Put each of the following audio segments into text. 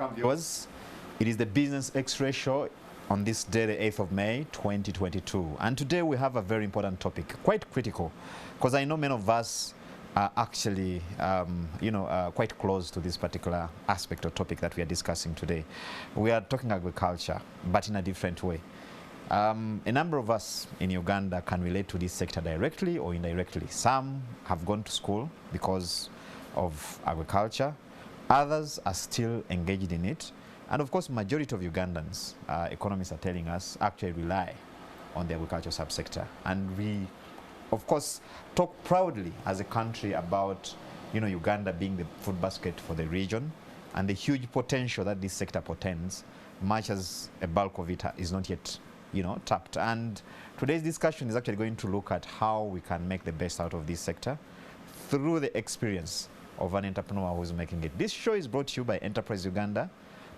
Welcome, viewers. It is the Business X-Ray Show on this day, the 8th of May, 2022. And today we have a very important topic, quite critical, because I know many of us are actually, quite close to this particular aspect or topic that we are discussing today. We are talking agriculture, but in a different way. A number of us in Uganda can relate to this sector directly or indirectly. Some have gone to school because of agriculture. Others are still engaged in it. And of course, majority of Ugandans, economists are telling us, actually rely on the agriculture subsector. And we, of course, talk proudly as a country about, Uganda being the food basket for the region and the huge potential that this sector portends, much as a bulk of it is not yet, tapped. And today's discussion is actually going to look at how we can make the best out of this sector through the experience of an entrepreneur who's making it. This show is brought to you by Enterprise Uganda,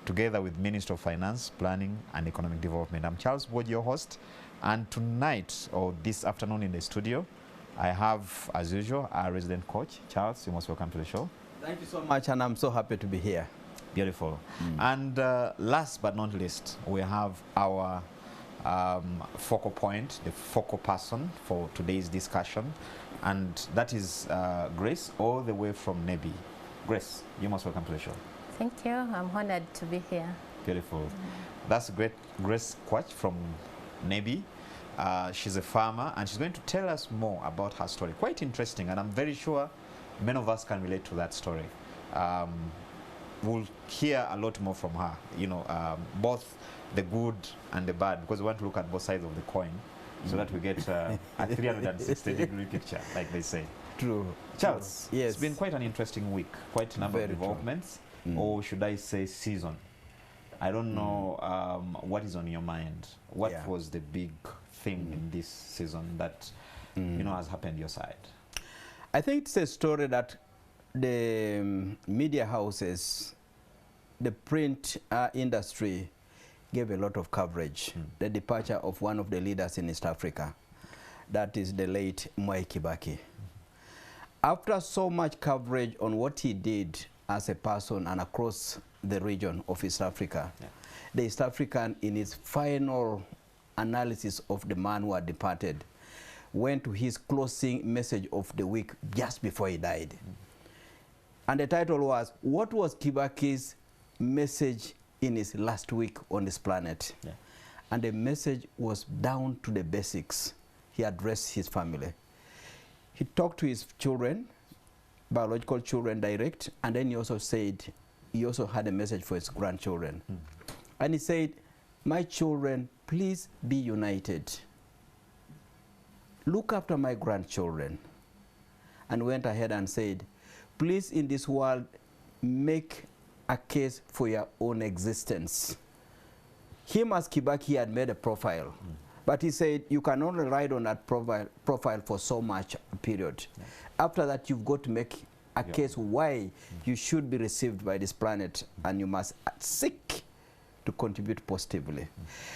together with Minister of Finance, Planning and Economic Development. I'm Charles Boyd, your host, and tonight, or this afternoon in the studio, I have, as usual, our resident coach. Charles, you're most welcome to the show. Thank you so much, and I'm so happy to be here. Beautiful. And last but not least, we have our focal point, the focal person for today's discussion, and that is Grace, all the way from Nebi. Grace, you're most welcome to the show. Thank you. I'm honored to be here. Beautiful. That's great. Grace Kwach from Nebi. She's a farmer, and she's going to tell us more about her story. Quite interesting, and I'm very sure many of us can relate to that story. We'll hear a lot more from her, both the good and the bad, because we want to look at both sides of the coin so that we get a 360-degree picture, like they say. True. Charles, Yes. It's been quite an interesting week, quite a number of developments, or should I say season. I don't know what is on your mind. What was the big thing in this season that has happened your side? I think it's a story that the media houses, the print industry gave a lot of coverage. The departure of one of the leaders in East Africa, that is the late Mwai Kibaki. After so much coverage on what he did as a person and across the region of East Africa, the East African, in its final analysis of the man who had departed, went to his closing message of the week just before he died. And the title was, what was Kibaki's message in his last week on this planet? And the message was down to the basics. He addressed his family. He talked to his children, biological children direct, and then he also said, he also had a message for his grandchildren. And he said, my children, please be united. Look after my grandchildren. And went ahead and said, please in this world, make a case for your own existence. Him as Kibaki had made a profile, but he said you can only ride on that profile for so much period. After that, you've got to make a case why you should be received by this planet, and you must seek to contribute positively.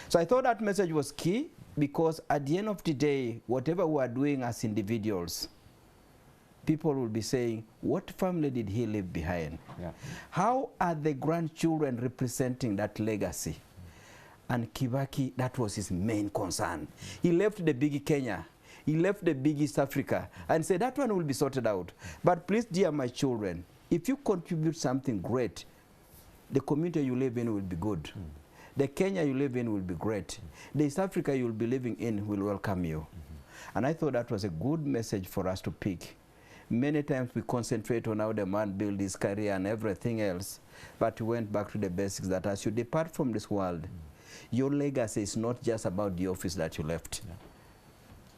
So I thought that message was key, because at the end of the day, whatever we are doing as individuals, people will be saying, what family did he leave behind? How are the grandchildren representing that legacy? And Kibaki, that was his main concern. He left the big Kenya, he left the big East Africa, and said, that one will be sorted out. But please, dear my children, if you contribute something great, the community you live in will be good. The Kenya you live in will be great. The East Africa you will be living in will welcome you. And I thought that was a good message for us to pick. Many times we concentrate on how the man built his career and everything else, but we went back to the basics that as you depart from this world, your legacy is not just about the office that you left,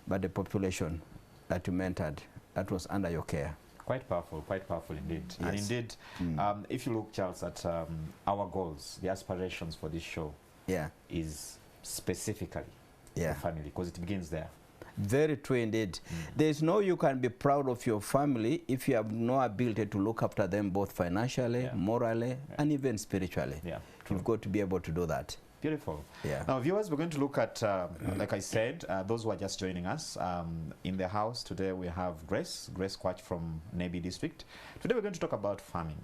but the population that you mentored, that was under your care. Quite powerful indeed. Yes. And indeed, if you look, Charles, at our goals, the aspirations for this show is specifically the family, because it begins there. Very true indeed. There is no you can be proud of your family if you have no ability to look after them both financially, morally, and even spiritually. You've got to be able to do that. Beautiful. Now, viewers, we're going to look at, like I said, those who are just joining us in the house today. We have Grace Kwach from Nebi District. Today we're going to talk about farming.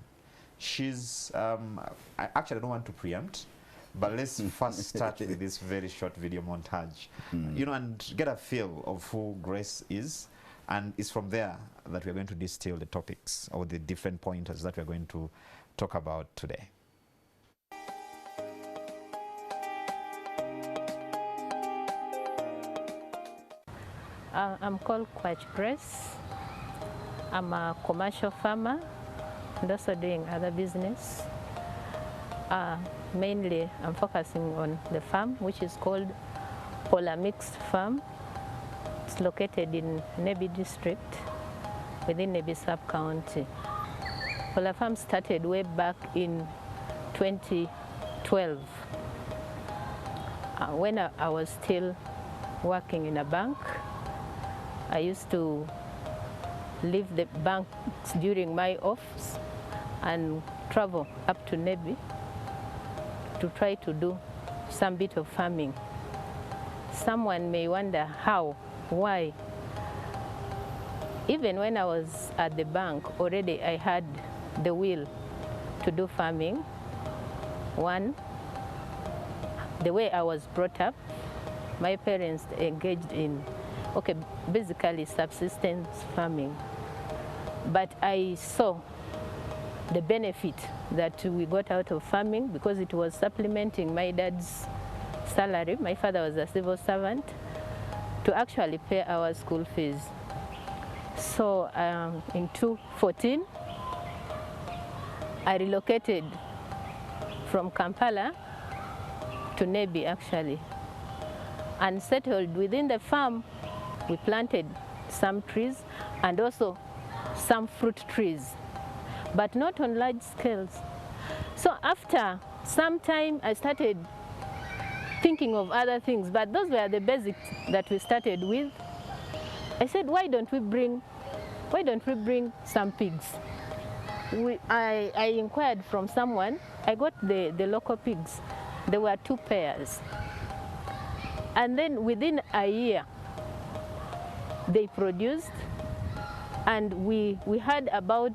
She's, actually I don't want to preempt, but let's first start with this very short video montage, you know, and get a feel of who Grace is. And it's from there that we're going to distill the topics or the different pointers that we're going to talk about today. I'm called Coach Grace. I'm a commercial farmer and also doing other business. Mainly, I'm focusing on the farm, which is called Polar Mixed Farm. It's located in Nebi district, within Nebi sub-county. Polar Farm started way back in 2012, when I was still working in a bank. I used to leave the bank during my office and travel up to Nebi to try to do some bit of farming. Someone may wonder how, why. Even when I was at the bank, already I had the will to do farming. One, the way I was brought up, my parents engaged in, basically subsistence farming. But I saw the benefit that we got out of farming because it was supplementing my dad's salary. My father was a civil servant, to actually pay our school fees. So in 2014, I relocated from Kampala to Nebi actually, and settled within the farm. We planted some trees and also some fruit trees, but not on large scales. So after some time, I started thinking of other things, but those were the basics that we started with. I said, why don't we bring some pigs? I inquired from someone. I got the local pigs. There were 2 pairs. And then within a year, they produced, and we had about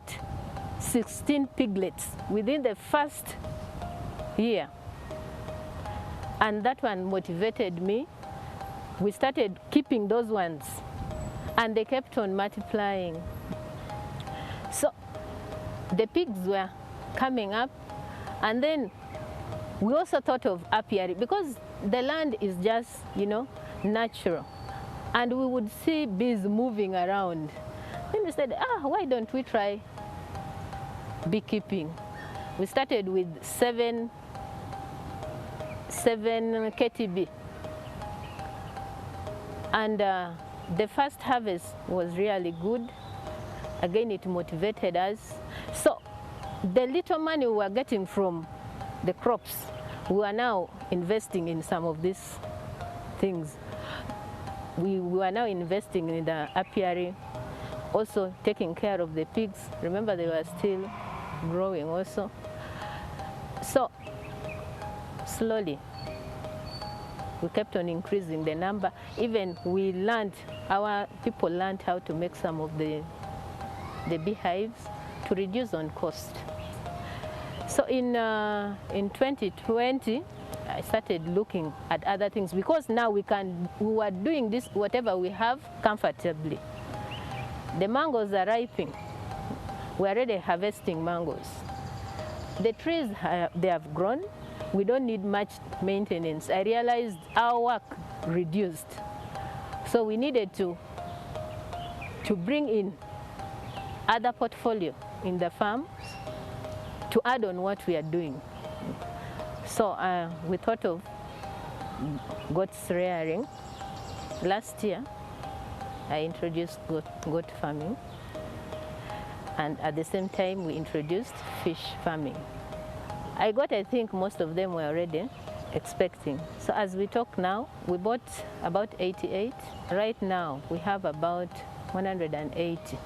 16 piglets within the first year. And that one motivated me. We started keeping those ones, and they kept on multiplying. So the pigs were coming up, and then we also thought of apiary, because the land is just, natural. And we would see bees moving around. Then we said, why don't we try beekeeping? We started with 7 KTB. And the first harvest was really good. Again, it motivated us. So the little money we were getting from the crops, we are now investing in some of these things. We are now investing in the apiary, also taking care of the pigs. Remember, they were still growing also. So slowly, we kept on increasing the number. Even our people learned how to make some of the beehives to reduce on cost. So in 2020, I started looking at other things, because now we were doing this, whatever we have, comfortably. The mangoes are ripening. We're already harvesting mangoes. The trees, they have grown. We don't need much maintenance. I realized our work reduced. So we needed to bring in other portfolio in the farm to add on what we are doing. So we thought of goats rearing. Last year, I introduced goat farming. And at the same time, we introduced fish farming. I think most of them were already expecting. So as we talk now, we bought about 88. Right now, we have about 180.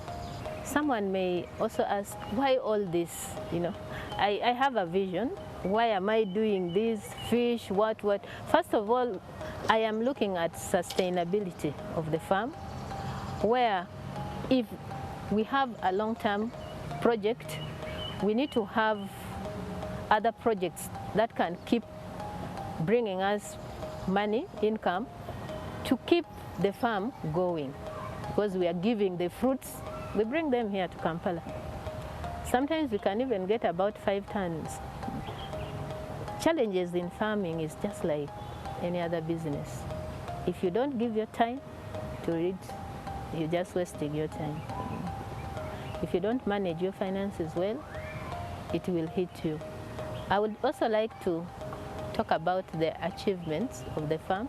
Someone may also ask, why all this? I have a vision. Why am I doing this? Fish, what? First of all, I am looking at sustainability of the farm, where if we have a long-term project, we need to have other projects that can keep bringing us money, income, to keep the farm going. Because we are giving the fruits, we bring them here to Kampala. Sometimes we can even get about 5 tons. Challenges in farming is just like any other business. If you don't give your time to it, you're just wasting your time. If you don't manage your finances well, it will hit you. I would also like to talk about the achievements of the farm.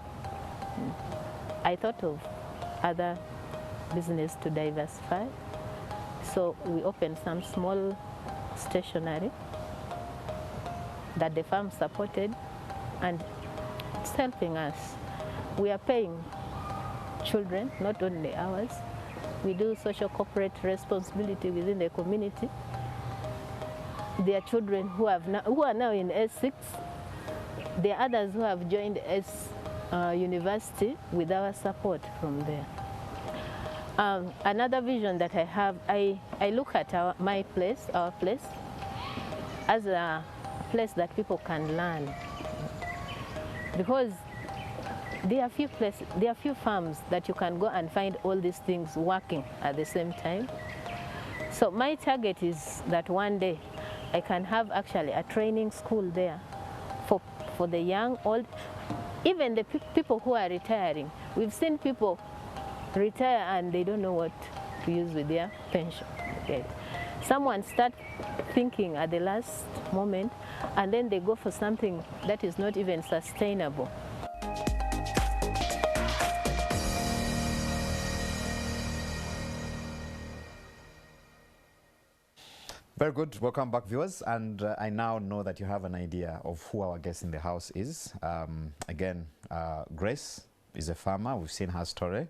I thought of other business to diversify. So we opened some small stationery that the farm supported, and it's helping us. We are paying children, not only ours. We do social corporate responsibility within the community. There are children who are now in S6. There are others who have joined university with our support from there. Another vision that I have, I look at our place, as a place that people can learn, because there are few farms that you can go and find all these things working at the same time. So my target is that one day I can have actually a training school there for the young, old, even the people who are retiring. We've seen people retire and they don't know what to use with their pension. Okay. Someone start thinking at the last moment, and then they go for something that is not even sustainable. Very good. Welcome back, viewers. And I now know that you have an idea of who our guest in the house is. Again, Grace is a farmer. We've seen her story.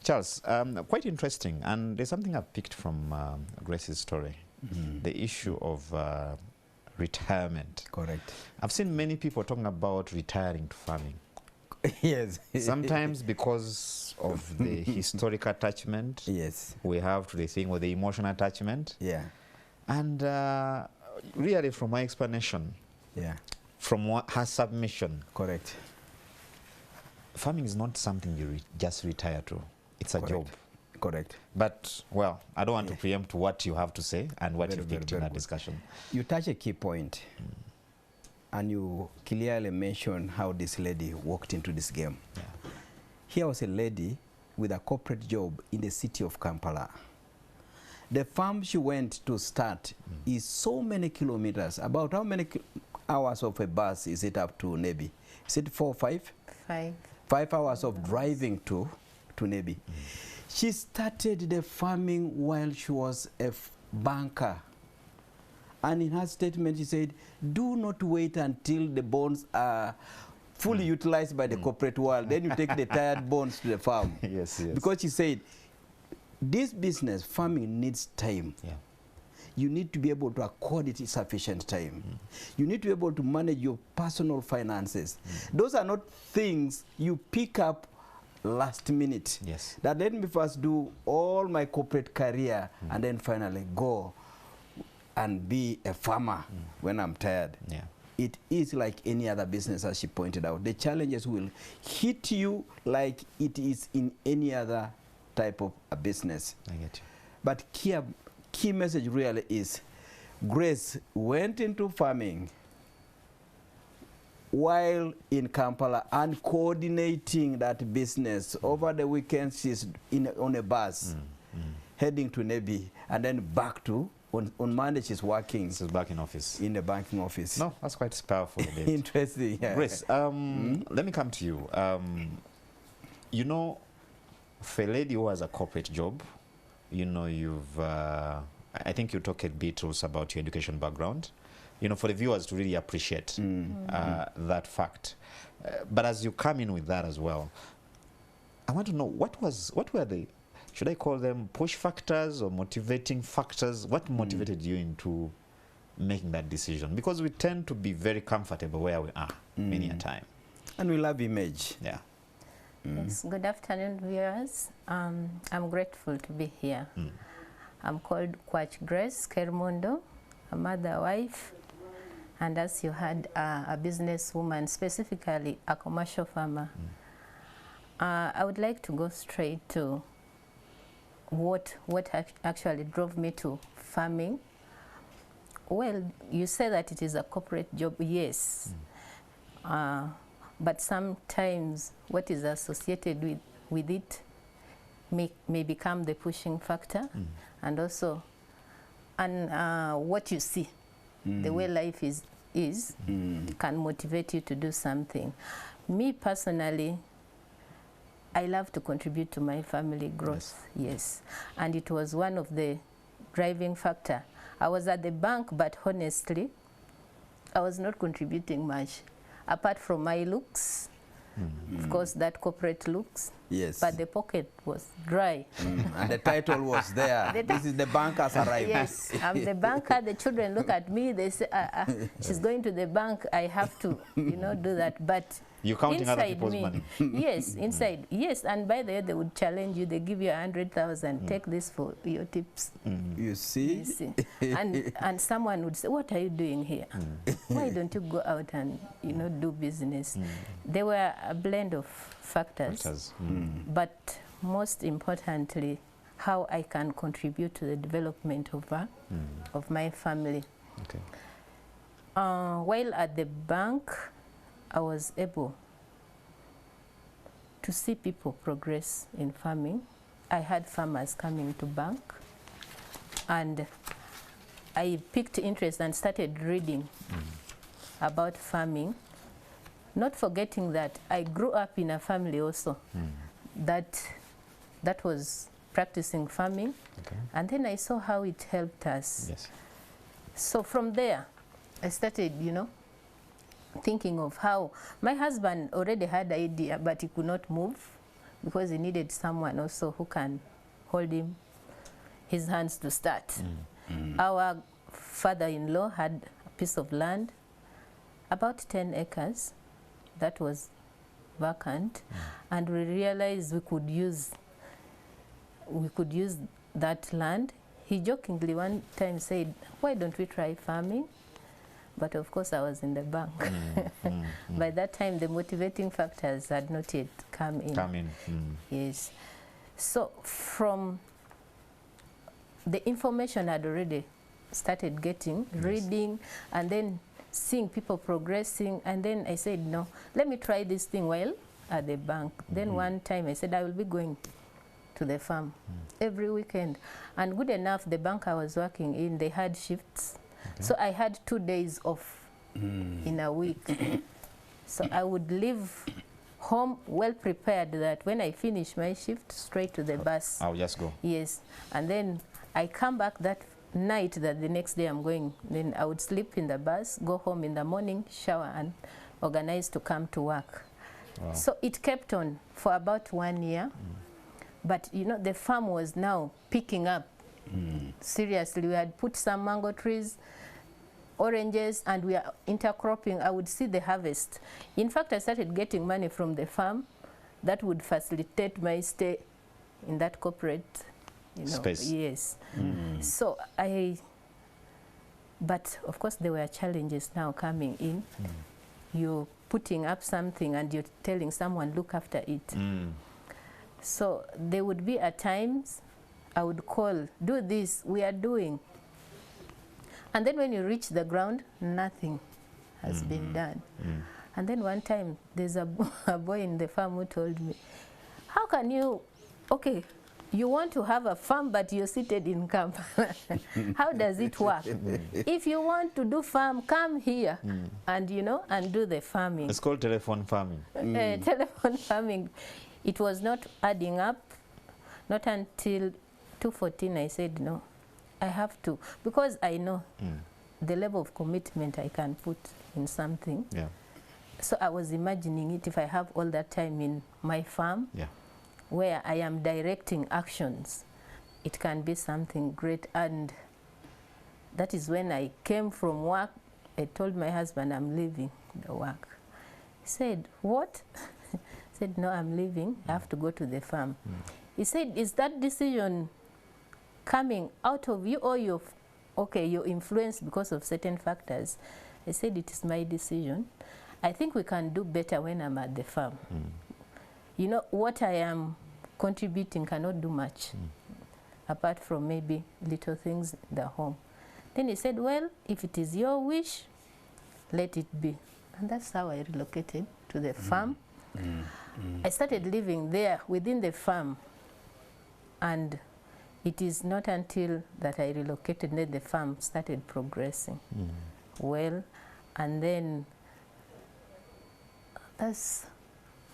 Charles, quite interesting. And there's something I've picked from Grace's story. The issue of retirement. Correct. I've seen many people talking about retiring to farming. Yes. Sometimes because of the historical attachment we have to the thing, or the emotional attachment. Yeah. And really, from my explanation, from her submission, correct, farming is not something you just retire to. It's a job. Correct. But, well, I don't want to preempt what you have to say and what you've picked in that discussion. You touch a key point, and you clearly mention how this lady walked into this game. Yeah. Here was a lady with a corporate job in the city of Kampala. The farm she went to start is so many kilometers. About how many hours of a bus is it up to Nebi? Is it 4 or 5? 5. 5 hours of driving to Nebi. She started the farming while she was a banker. And in her statement, she said, do not wait until the bonds are fully utilized by the corporate world. Then you take the tired bonds to the farm. Yes. Because she said, this business, farming, needs time. Yeah. You need to be able to accord it sufficient time. You need to be able to manage your personal finances. Those are not things you pick up last minute. Yes. That let me first do all my corporate career and then finally go and be a farmer when I'm tired. Yeah. It is like any other business, as she pointed out. The challenges will hit you like it is in any other type of a business. I get you. But key message really is, Grace went into farming while in Kampala and coordinating that business. Over the weekends, she's on a bus heading to Nebi, and then back to, on Monday she's working. She's back in office. In the banking office. No, that's quite powerful. Interesting. Yeah. Grace, let me come to you. You know, for a lady who has a corporate job, you know, you've, I think you talk a bit also about your education background, you know, for the viewers to really appreciate that fact. But as you come in with that as well, I want to know, what were the, should I call them push factors or motivating factors? What motivated you into making that decision? Because we tend to be very comfortable where we are many a time. And we love image. Yeah. Yes, good afternoon, viewers. I'm grateful to be here. I'm called Kwach Grace Kermondo. a mother, a wife, and as you had a businesswoman, specifically a commercial farmer. I would like to go straight to what actually drove me to farming. Well, you say that it is a corporate job, yes. But sometimes what is associated with it may become the pushing factor, and also what you see, the way life is can motivate you to do something. Me personally, I love to contribute to my family growth, yes. And it was one of the driving factor. I was at the bank, but honestly, I was not contributing much, apart from my looks, of course, that corporate looks. Yes. But the pocket was dry. And the title was there. This is the banker's arrival. Yes, I'm the banker. The children look at me. They say, she's going to the bank. I have to, do that. But you're counting other people's money. Yes, inside. Yes, and by the way, they would challenge you. They give you 100,000. Take this for your tips. You see? You see. And someone would say, what are you doing here? Why don't you go out and, do business? There were a blend of factors. But most importantly, how I can contribute to the development of my family. Okay. While at the bank, I was able to see people progress in farming. I had farmers coming to bank, and I picked interest and started reading about farming, not forgetting that I grew up in a family also that was practicing farming, and then I saw how it helped us. Yes. So from there, I started, thinking of how my husband already had the idea, but he could not move because he needed someone also who can hold his hands to start. Our father-in-law had a piece of land, about 10 acres, that was vacant, and we realized we could use that land. He jokingly one time said, why don't we try farming? But of course I was in the bank. By that time the motivating factors had not yet come in. Yes. So from the information I'd already started getting, reading, and then seeing people progressing, and then I said, no, let me try this thing while at the bank. Then one time I said, I will be going to the farm every weekend. And good enough, the bank I was working in, they had shifts. So I had 2 days off in a week. So I would leave home well prepared that when I finish my shift, straight to the bus. I'll just go. Yes. And then I come back that night that the next day I'm going. Then I would sleep in the bus, go home in the morning, shower, and organize to come to work. Wow. So it kept on for about 1 year. But the farm was now picking up. Seriously, we had put some mango trees, oranges, and we are intercropping. I would see the harvest. In fact, I started getting money from the farm that would facilitate my stay in that corporate space. Yes. So but of course there were challenges now coming in. You're putting up something and you're telling someone, look after it. So there would be at times I would call, do this, we are doing. And then when you reach the ground, nothing has been done. And then one time, there's a boy in the farm who told me, how can you, okay, you want to have a farm, but you're seated in camp. How does it work? If you want to do farm, come here and, and do the farming. It's called telephone farming. Telephone farming. It was not adding up. Not until 2014 I said, no, I have to. Because I know the level of commitment I can put in something. Yeah. So I was imagining it if I have all that time in my farm, where I am directing actions, it can be something great. And that is when I came from work. I told my husband I'm leaving the work. He said, what? I said, no, I'm leaving. I have to go to the farm. He said, is that decision coming out of you or okay, you're influenced because of certain factors. I said it is my decision. I think we can do better when I'm at the farm. You know, what I am contributing cannot do much, apart from maybe little things in the home. Then he said, well, if it is your wish, let it be. And that's how I relocated to the farm. I started living there within the farm, and it is not until that I relocated that the farm started progressing well, and then that's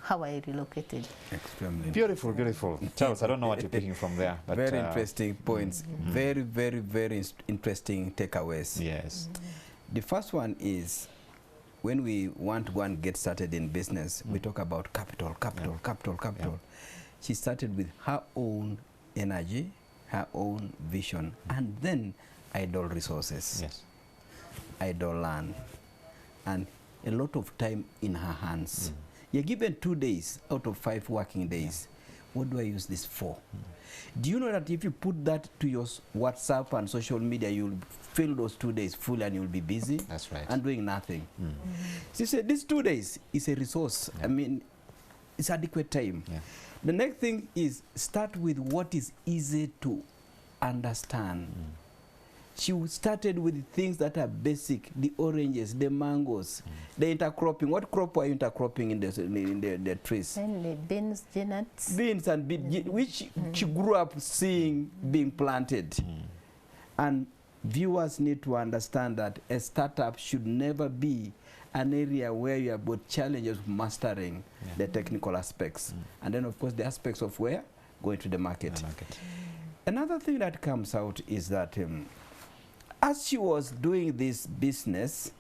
how I relocated. Extremely Beautiful, beautiful. Charles, I don't know what you're picking from there. But very interesting points. Very, very, very interesting takeaways. Yes. The first one is, when we want to go and get started in business, we talk about capital. She started with her own energy, her own vision, and then idle resources, Yes. idle land, and a lot of time in her hands. You're given 2 days out of 5 working days. What do I use this for? Do you know that if you put that to your WhatsApp and social media, you'll fill those 2 days full and you'll be busy? That's right. And doing nothing. She said these 2 days is a resource. I mean, it's adequate time. The next thing is start with what is easy to understand. She started with things that are basic, the oranges, the mangoes, the intercropping. What crop were you intercropping in the trees? And the beans, nuts. Beans and which she grew up seeing being planted. And viewers need to understand that a startup should never be an area where you have got challenges of mastering the technical aspects. And then, of course, the aspects of where? Going to the market. Another thing that comes out is that as she was doing this business,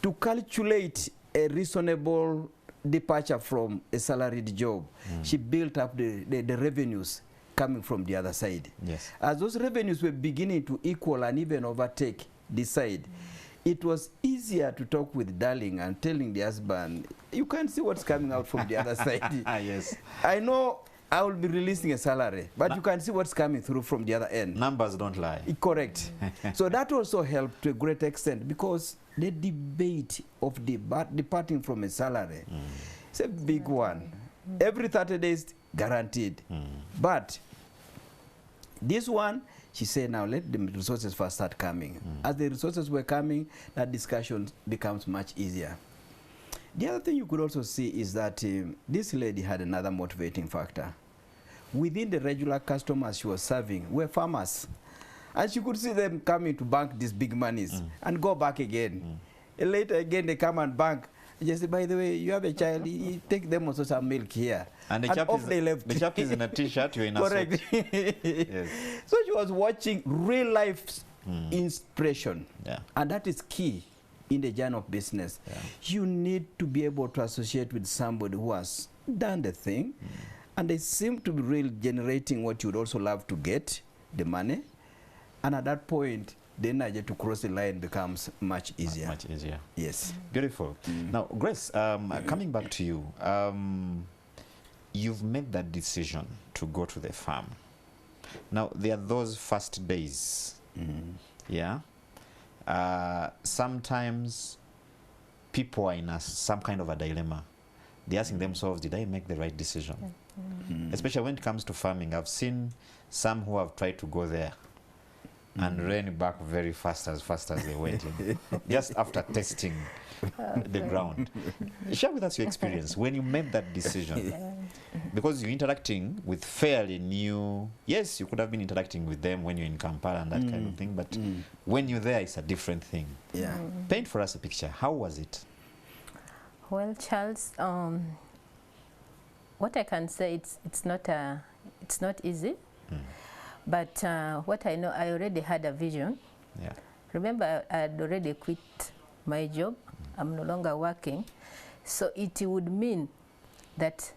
to calculate a reasonable departure from a salaried job, she built up the revenues coming from the other side. Yes. As those revenues were beginning to equal and even overtake this side, it was easier to talk with darling and telling the husband, you can't see what's coming out from the other side. Yes. I know I will be releasing a salary, but you can see what's coming through from the other end. Numbers don't lie. Correct. So that also helped to a great extent, because the debate of departing from a salary, it's a big one. Every 30 days guaranteed. But this one, she said, now let the resources first start coming. As the resources were coming, that discussion becomes much easier. The other thing you could also see is that this lady had another motivating factor. Within the regular customers she was serving were farmers. And she could see them coming to bank these big monies and go back again. And later again they come and bank. Just say, by the way, you have a child, you take them also some milk here. And the chap is in a t-shirt, you're in a correct. suit. Yes. So she was watching real life inspiration. And that is key in the journey of business. You need to be able to associate with somebody who has done the thing, and they seem to be really generating what you would also love to get, the money. And at that point, the energy to cross the line becomes much easier. Much easier. Yes. Beautiful. Now, Grace, coming back to you, you've made that decision to go to the farm. Now, there are those first days. Yeah. Sometimes people are in some kind of a dilemma. They're asking themselves, did I make the right decision? Especially when it comes to farming. I've seen some who have tried to go there and ran back very fast as they went in, just after testing the ground. Share with us your experience when you made that decision. Because you're interacting with fairly new, yes, you could have been interacting with them when you're in Kampala and that kind of thing, but when you're there, it's a different thing. Paint for us a picture. How was it? Well, Charles, what I can say, it's not easy. But what I know, I already had a vision. Remember, I had already quit my job. I'm no longer working. So it would mean that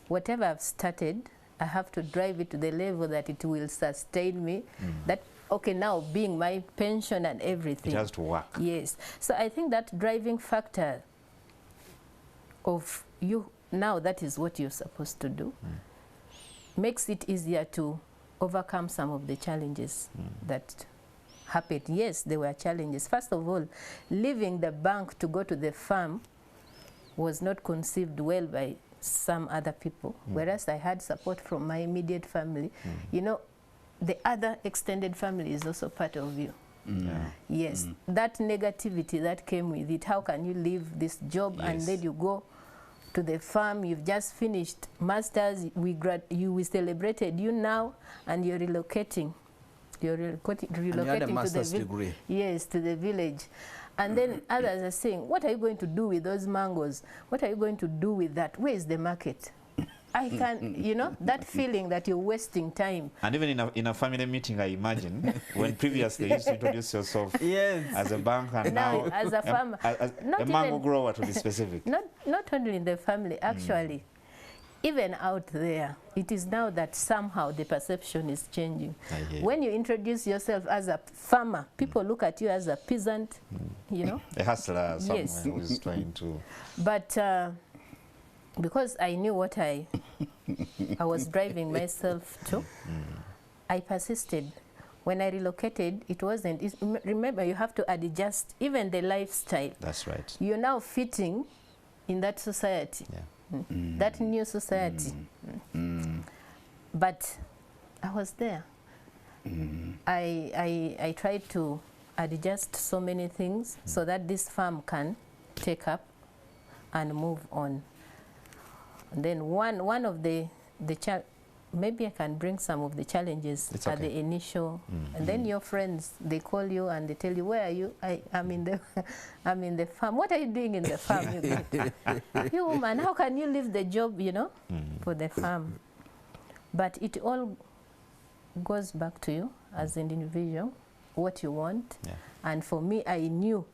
whatever I've started, I have to drive it to the level that it will sustain me. That, okay, now being my pension and everything. It has to work. Yes. So I think that driving factor of you, now that is what you're supposed to do, makes it easier to overcome some of the challenges that happened. Yes, there were challenges. First of all, leaving the bank to go to the farm was not conceived well by some other people, whereas I had support from my immediate family. You know, the other extended family is also part of you. Yes, that negativity that came with it. How can you leave this job and then you go to the farm? You've just finished masters. We celebrated you now, and you're relocating. You're relocating to the degree. Yes, to the village. And then others are saying, what are you going to do with those mangoes? What are you going to do with that? Where is the market? I can, you know, that feeling that you're wasting time. And even in a family meeting, I imagine, when previously you used to introduce yourself as a banker, and now as a farmer. as a mango grower, to be specific. Not only in the family, actually. Even out there, it is now that somehow the perception is changing. When you introduce yourself as a farmer, people look at you as a peasant, you know. A hustler somewhere who is trying to... But because I knew what I was driving myself to, I persisted. When I relocated, it wasn't... remember, you have to adjust even the lifestyle. That's right. You're now fitting in that society. That new society. But I was there. I tried to adjust so many things so that this farm can take up and move on. And then one of the maybe I can bring some of the challenges at the initial, and then your friends, they call you and they tell you, where are you? I'm in the farm. What are you doing in the farm? You woman, how can you leave the job, you know, for the farm? But it all goes back to you as an individual, what you want. And for me, I knew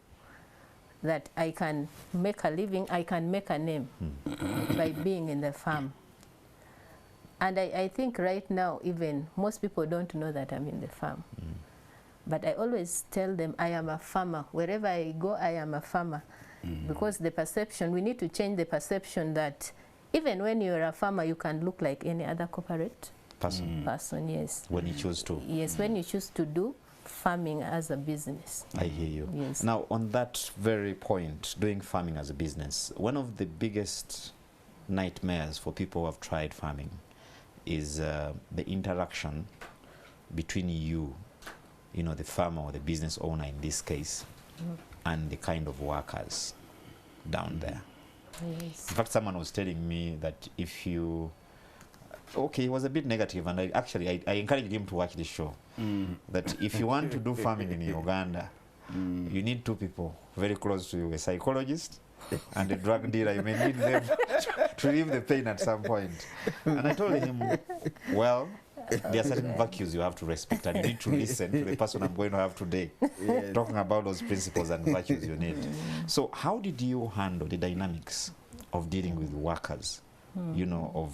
that I can make a living, I can make a name by being in the farm. And I think right now, even most people don't know that I'm in the farm. But I always tell them I am a farmer. Wherever I go, I am a farmer. Because the perception, we need to change the perception that even when you're a farmer, you can look like any other corporate person, yes. When you choose to. Yes, when you choose to do farming as a business. I hear you. Yes. Now, on that very point, doing farming as a business, one of the biggest nightmares for people who have tried farming is the interaction between you know, the farmer or the business owner in this case, and the kind of workers down there. Yes. In fact, someone was telling me that if you... Okay, he was a bit negative, and I encouraged him to watch the show. That if you want to do farming in Uganda, you need two people very close to you, a psychologist and a drug dealer. You may need them to relieve the pain at some point. And I told him, well, there are certain values you have to respect, and you need to listen to the person I'm going to have today, talking about those principles and values you need. So how did you handle the dynamics of dealing with workers, you know,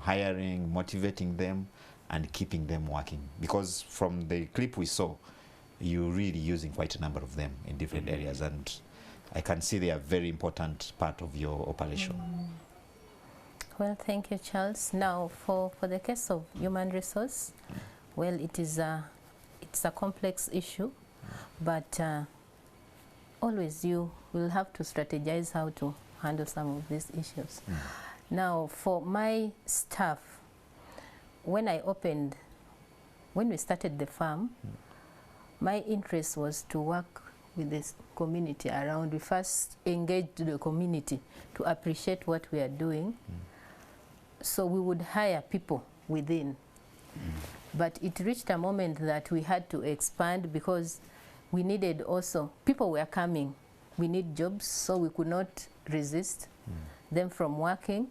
hiring, motivating them, and keeping them working? Because from the clip we saw, you're really using quite a number of them in different areas, and I can see they are a very important part of your operation. Well, thank you, Charles. Now, for the case of human resource, well, it's a complex issue, but always you will have to strategize how to handle some of these issues. Now, for my staff, when we started the farm, my interest was to work with this community around. We first engaged the community to appreciate what we are doing. So we would hire people within. But it reached a moment that we had to expand because we needed also, people were coming. We need jobs, so we could not resist them from working.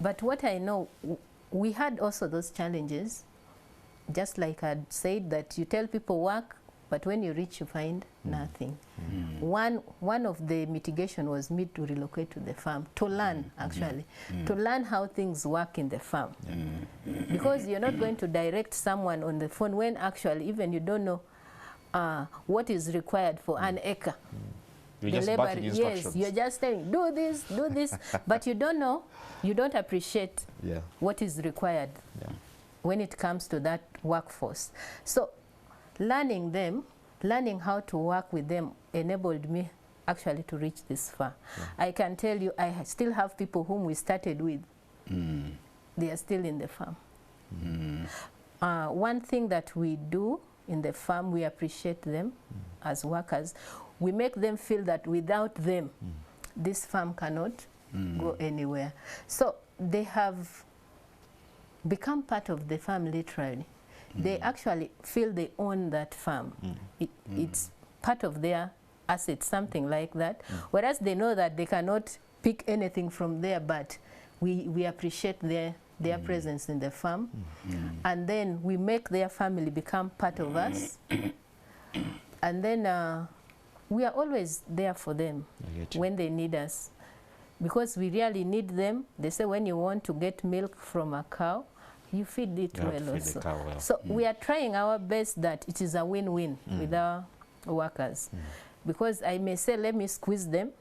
But what I know, we had also those challenges, just like I said, that you tell people work, but when you reach, you find nothing. One of the mitigation was me to relocate to the farm, to learn, actually, to learn how things work in the farm. Because you're not going to direct someone on the phone when actually even you don't know what is required for an acre. You're just barking instructions. Yes, you're just saying, do this, but you don't know, you don't appreciate what is required when it comes to that workforce. So learning how to work with them enabled me actually to reach this far. I can tell you, I still have people whom we started with. They are still in the farm. One thing that we do in the farm, we appreciate them as workers. We make them feel that without them, this farm cannot go anywhere. So they have become part of the farm literally. They actually feel they own that farm. It's part of their assets, something like that. Whereas they know that they cannot pick anything from there, but we appreciate their presence in the farm. And then we make their family become part of us. And then we are always there for them when they need us. Because we really need them. They say when you want to get milk from a cow, you feed it well also. So we are trying our best that it is a win-win with our workers. Because I may say, let me squeeze them.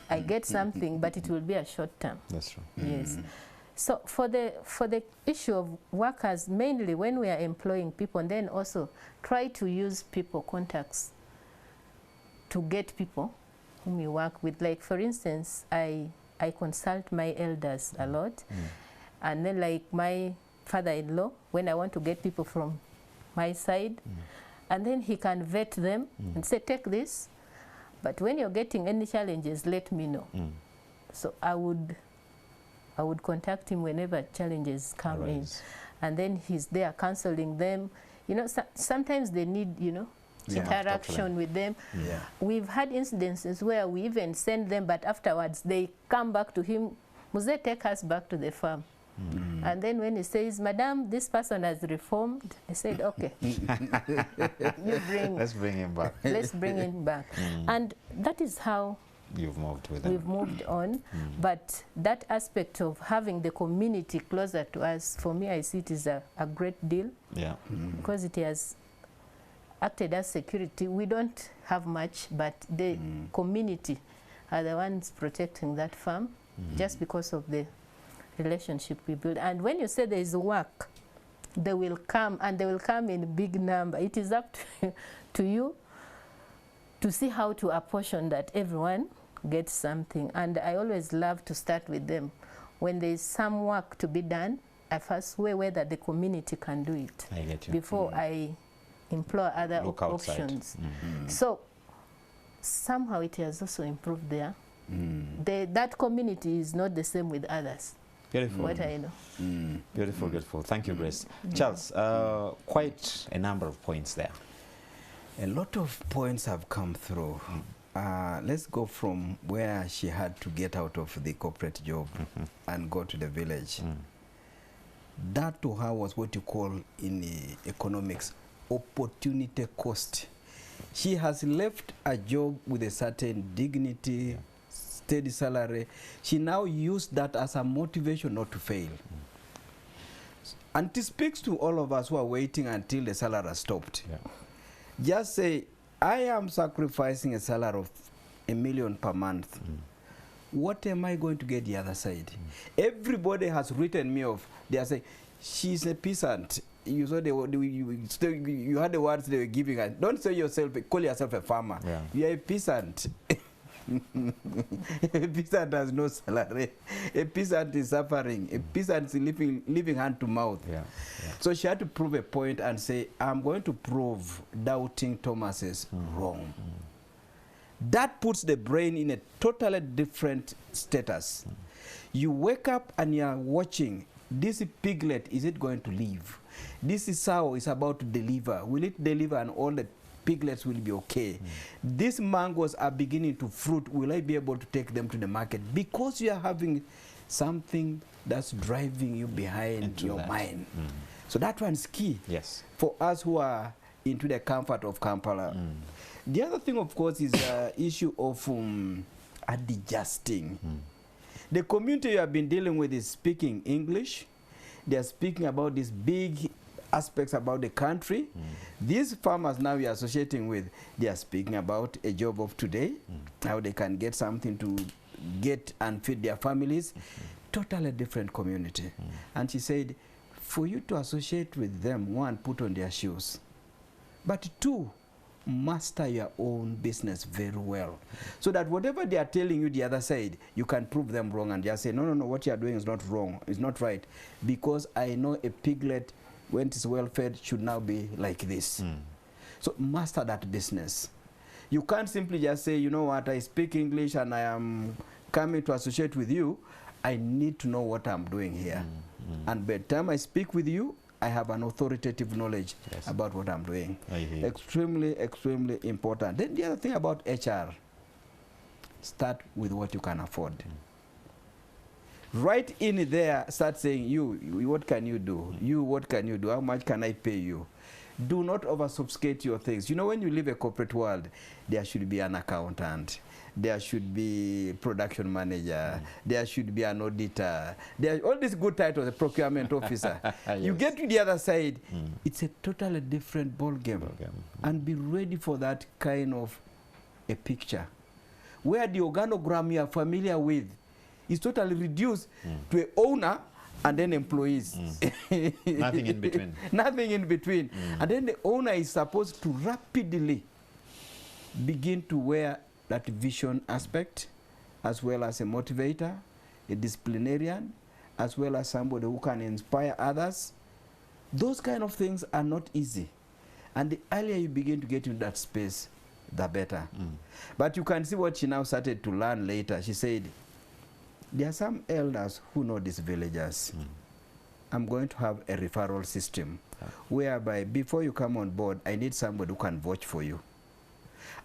I get something, but it will be a short term. That's true. Yes. So for the issue of workers, mainly when we are employing people, and then also try to use people contacts to get people whom we work with. Like for instance, I consult my elders a lot. And then like my father-in-law, when I want to get people from my side, and then he can vet them and say, take this, but when you're getting any challenges, let me know. So I would contact him whenever challenges come in. And then he's there counseling them. You know, sometimes they need, you know, interaction with them. We've had incidences where we even send them, but afterwards they come back to him, Muze, take us back to the farm. And then when he says, Madam, this person has reformed, I said, okay, let's bring him back. Let's bring him back. And that is how you've moved with them. We've moved on. But that aspect of having the community closer to us, for me, I see it is a great deal. Because it has acted as security. We don't have much, but the community are the ones protecting that farm just because of the relationship we build. And when you say there is work, they will come, and they will come in big number. It is up to you to see how to apportion that everyone gets something. And I always love to start with them. When there is some work to be done, I first weigh whether the community can do it. I get you. Before I employ other options. So somehow it has also improved there. That community is not the same with others. Beautiful. What I know. Beautiful, beautiful. Thank you, Grace. Charles, quite a number of points there. A lot of points have come through. Let's go from where she had to get out of the corporate job and go to the village. That to her was what you call in economics opportunity cost. She has left a job with a certain dignity, steady salary. She now used that as a motivation not to fail. And it speaks to all of us who are waiting until the salary has stopped. Just say, I am sacrificing a salary of $1 million per month. What am I going to get the other side? Everybody has written me off. They are saying, she's a peasant. You saw you had the words they were giving us. Don't say yourself, call yourself a farmer. You are a peasant. A peasant has no salary. A peasant is suffering. A peasant is living hand to mouth. So she had to prove a point and say, I'm going to prove doubting Thomas's wrong. That puts the brain in a totally different status. You wake up and you are watching, this piglet, is it going to live? This sow is about to deliver. Will it deliver and all the piglets will be okay? These mangoes are beginning to fruit. Will I be able to take them to the market? Because you are having something that's driving you behind your mind. So that one's key for us who are into the comfort of Kampala. The other thing, of course, is the issue of adjusting. The community you have been dealing with is speaking English. They are speaking about these big aspects about the country. These farmers now we are associating with, they are speaking about a job of today, how they can get something to get and feed their families. Totally different community. And she said, for you to associate with them, one, put on their shoes. But two, master your own business very well, so that whatever they are telling you the other side, you can prove them wrong and just say, no, no, no, what you are doing is not wrong, it's not right, because I know a piglet, when it's well fed, should now be like this. So master that business. You can't simply just say, you know what, I speak English and I am coming to associate with you. I need to know what I'm doing here. And by the time I speak with you, I have an authoritative knowledge about what I'm doing. Extremely, extremely important. Then the other thing about HR, start with what you can afford. Right in there, start saying, you, what can you do? You, what can you do? How much can I pay you? Do not over-sophisticate your things. You know, when you leave a corporate world, there should be an accountant, there should be production manager, there should be an auditor, there all these good titles, a procurement officer. You get to the other side, it's a totally different ball game. And be ready for that kind of a picture, where the organogram you are familiar with is totally reduced to an owner and then employees. Nothing in between. Nothing in between. And then the owner is supposed to rapidly begin to wear that vision aspect, as well as a motivator, a disciplinarian, as well as somebody who can inspire others. Those kind of things are not easy. And the earlier you begin to get into that space, the better. But you can see what she now started to learn later. She said, there are some elders who know these villagers. I'm going to have a referral system whereby before you come on board, I need somebody who can vouch for you.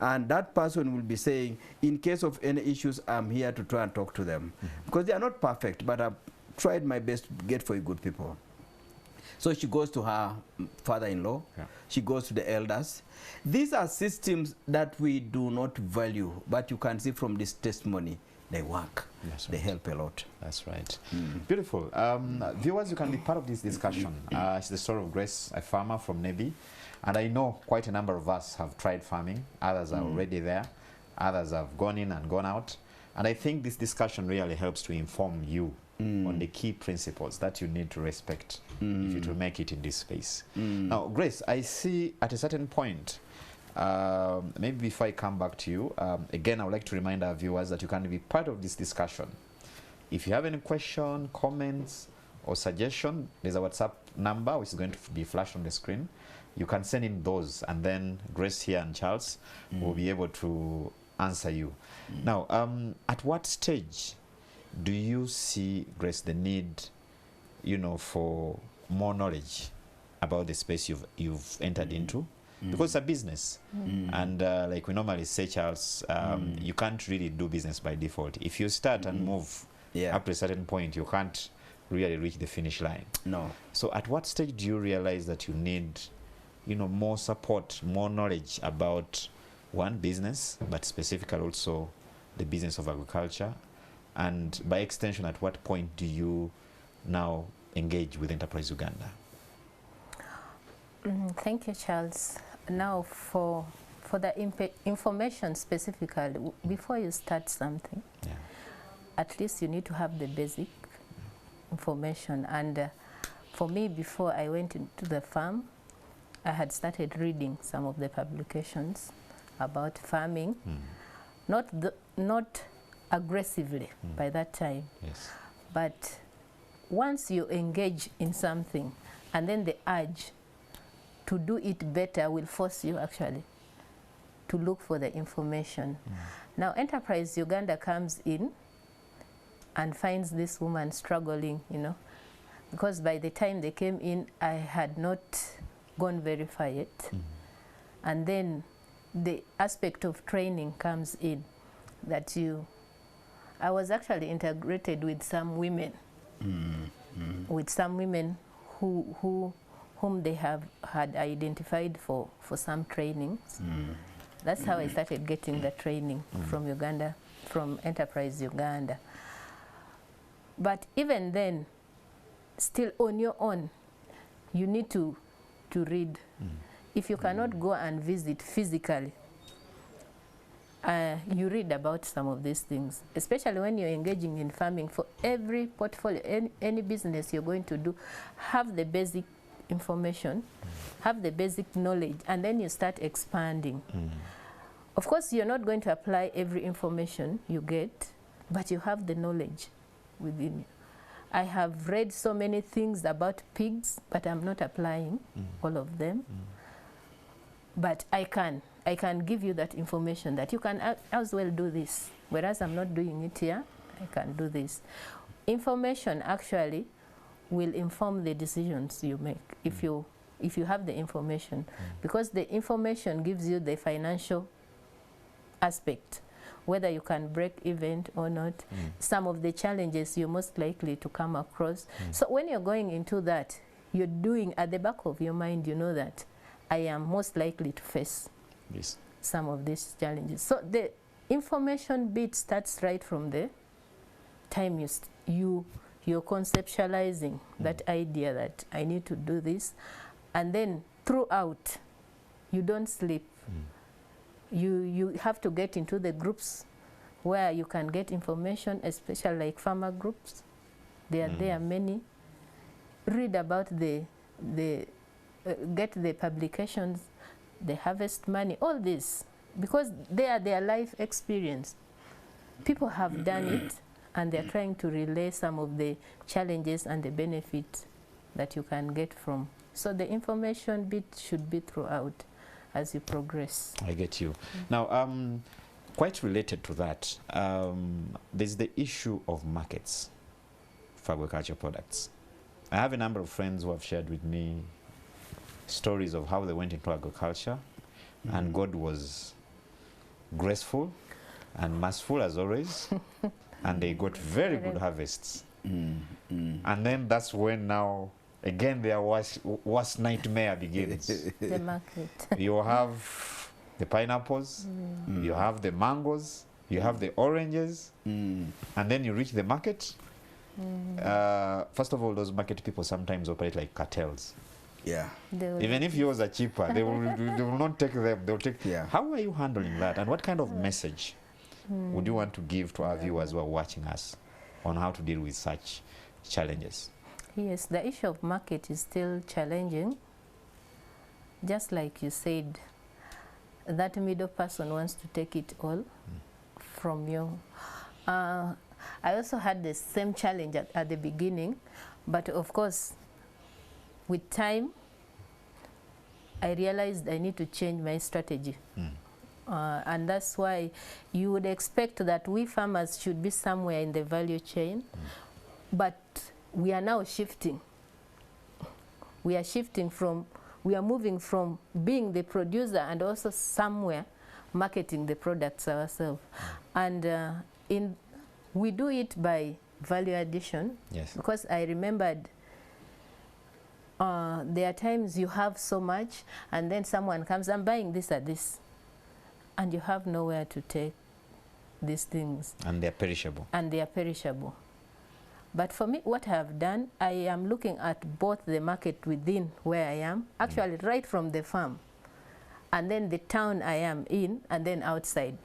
And that person will be saying, in case of any issues, I'm here to try and talk to them. Because they are not perfect, but I've tried my best to get for you good people. So she goes to her father-in-law. She goes to the elders. These are systems that we do not value, but you can see from this testimony, they work. They help a lot. That's right. Beautiful. Viewers, you can be part of this discussion. It's the story of Grace, a farmer from Nebi. And I know quite a number of us have tried farming. Others are already there. Others have gone in and gone out. And I think this discussion really helps to inform you on the key principles that you need to respect if you to make it in this space. Now, Grace, I see at a certain point, maybe before I come back to you, again, I would like to remind our viewers that you can be part of this discussion. If you have any question, comments, or suggestion, there's a WhatsApp number which is going to be flashed on the screen. You can send in those, and then Grace here and Charles will be able to answer you. Now, at what stage do you see, Grace, the need, you know, for more knowledge about the space you've entered into? Because it's a business, and like we normally say, Charles, you can't really do business by default. If you start and move up to a certain point, you can't really reach the finish line. No. So at what stage do you realize that you need, you know, more support, more knowledge about one business, but specifically also the business of agriculture? And by extension, at what point do you now engage with Enterprise Uganda? Thank you, Charles. Now, for the information specifically, before you start something, at least you need to have the basic information. And for me, before I went into the farm, I had started reading some of the publications about farming, not aggressively by that time, but once you engage in something, and then the urge to do it better will force you actually to look for the information. Now Enterprise Uganda comes in and finds this woman struggling, you know, because by the time they came in, I had not gone very far yet. And then the aspect of training comes in, that I was actually integrated with some women, whom they had identified for some trainings. That's how I started getting the training from Uganda, from Enterprise Uganda. But even then, still on your own, you need to read. If you cannot go and visit physically, you read about some of these things, especially when you're engaging in farming. For every portfolio, any business you're going to do, have the basic information, have the basic knowledge, and then you start expanding. Of course, you're not going to apply every information you get, but you have the knowledge within you. I have read so many things about pigs, but I'm not applying all of them. But I can give you that information that you can as well do this. Whereas I'm not doing it here, I can do this. Information actually will inform the decisions you make if you have the information, because the information gives you the financial aspect, whether you can break even or not, some of the challenges you're most likely to come across. So when you're going into that, you're doing at the back of your mind, you know that I am most likely to face some of these challenges. So the information bit starts right from the time you're conceptualizing that idea that I need to do this, and then throughout, you don't sleep. You have to get into the groups where you can get information, especially like farmer groups. There are many. Read about get the publications, the harvest money, all this, because they are their life experience. People have done it, and they're trying to relay some of the challenges and the benefits that you can get from. So the information bit should be throughout as you progress. I get you. Now, quite related to that, there's the issue of markets for agricultural products. I have a number of friends who have shared with me stories of how they went into agriculture, and God was graceful and merciful as always, and they got very good harvests. And then that's when now, again, their worst nightmare begins. The market. You have the pineapples, you have the mangoes, you have the oranges, and then you reach the market. First of all, those market people sometimes operate like cartels. Yeah. Even if yours are cheaper, they will not take them. They'll take. Yeah. How are you handling that, and what kind of message would you want to give to our viewers who are watching us on how to deal with such challenges? Yes, the issue of market is still challenging. Just like you said, that middle person wants to take it all from you. I also had the same challenge at the beginning, but of course, with time, I realized I need to change my strategy. And that's why you would expect that we farmers should be somewhere in the value chain, but we are now shifting. We are shifting from, we are moving from being the producer and also somewhere marketing the products ourselves. And we do it by value addition. Yes. Because I remembered there are times you have so much and then someone comes, I'm buying this or this, and you have nowhere to take these things. And they're perishable. And they are perishable. But for me, what I have done, I am looking at both the market within where I am, actually right from the farm, and then the town I am in, and then outside.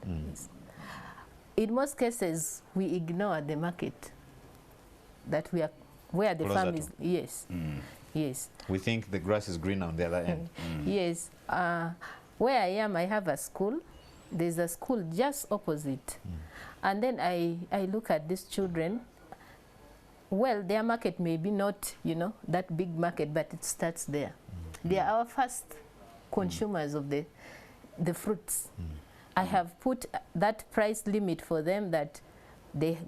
In most cases, we ignore the market that we are, where the farm is. Yes. Yes. We think the grass is green on the other end. Yes. Where I am, I have a school. There's a school just opposite. And then I look at these children. Well, their market may be not, you know, that big market, but it starts there. They are our first consumers of the fruits. I have put that price limit for them that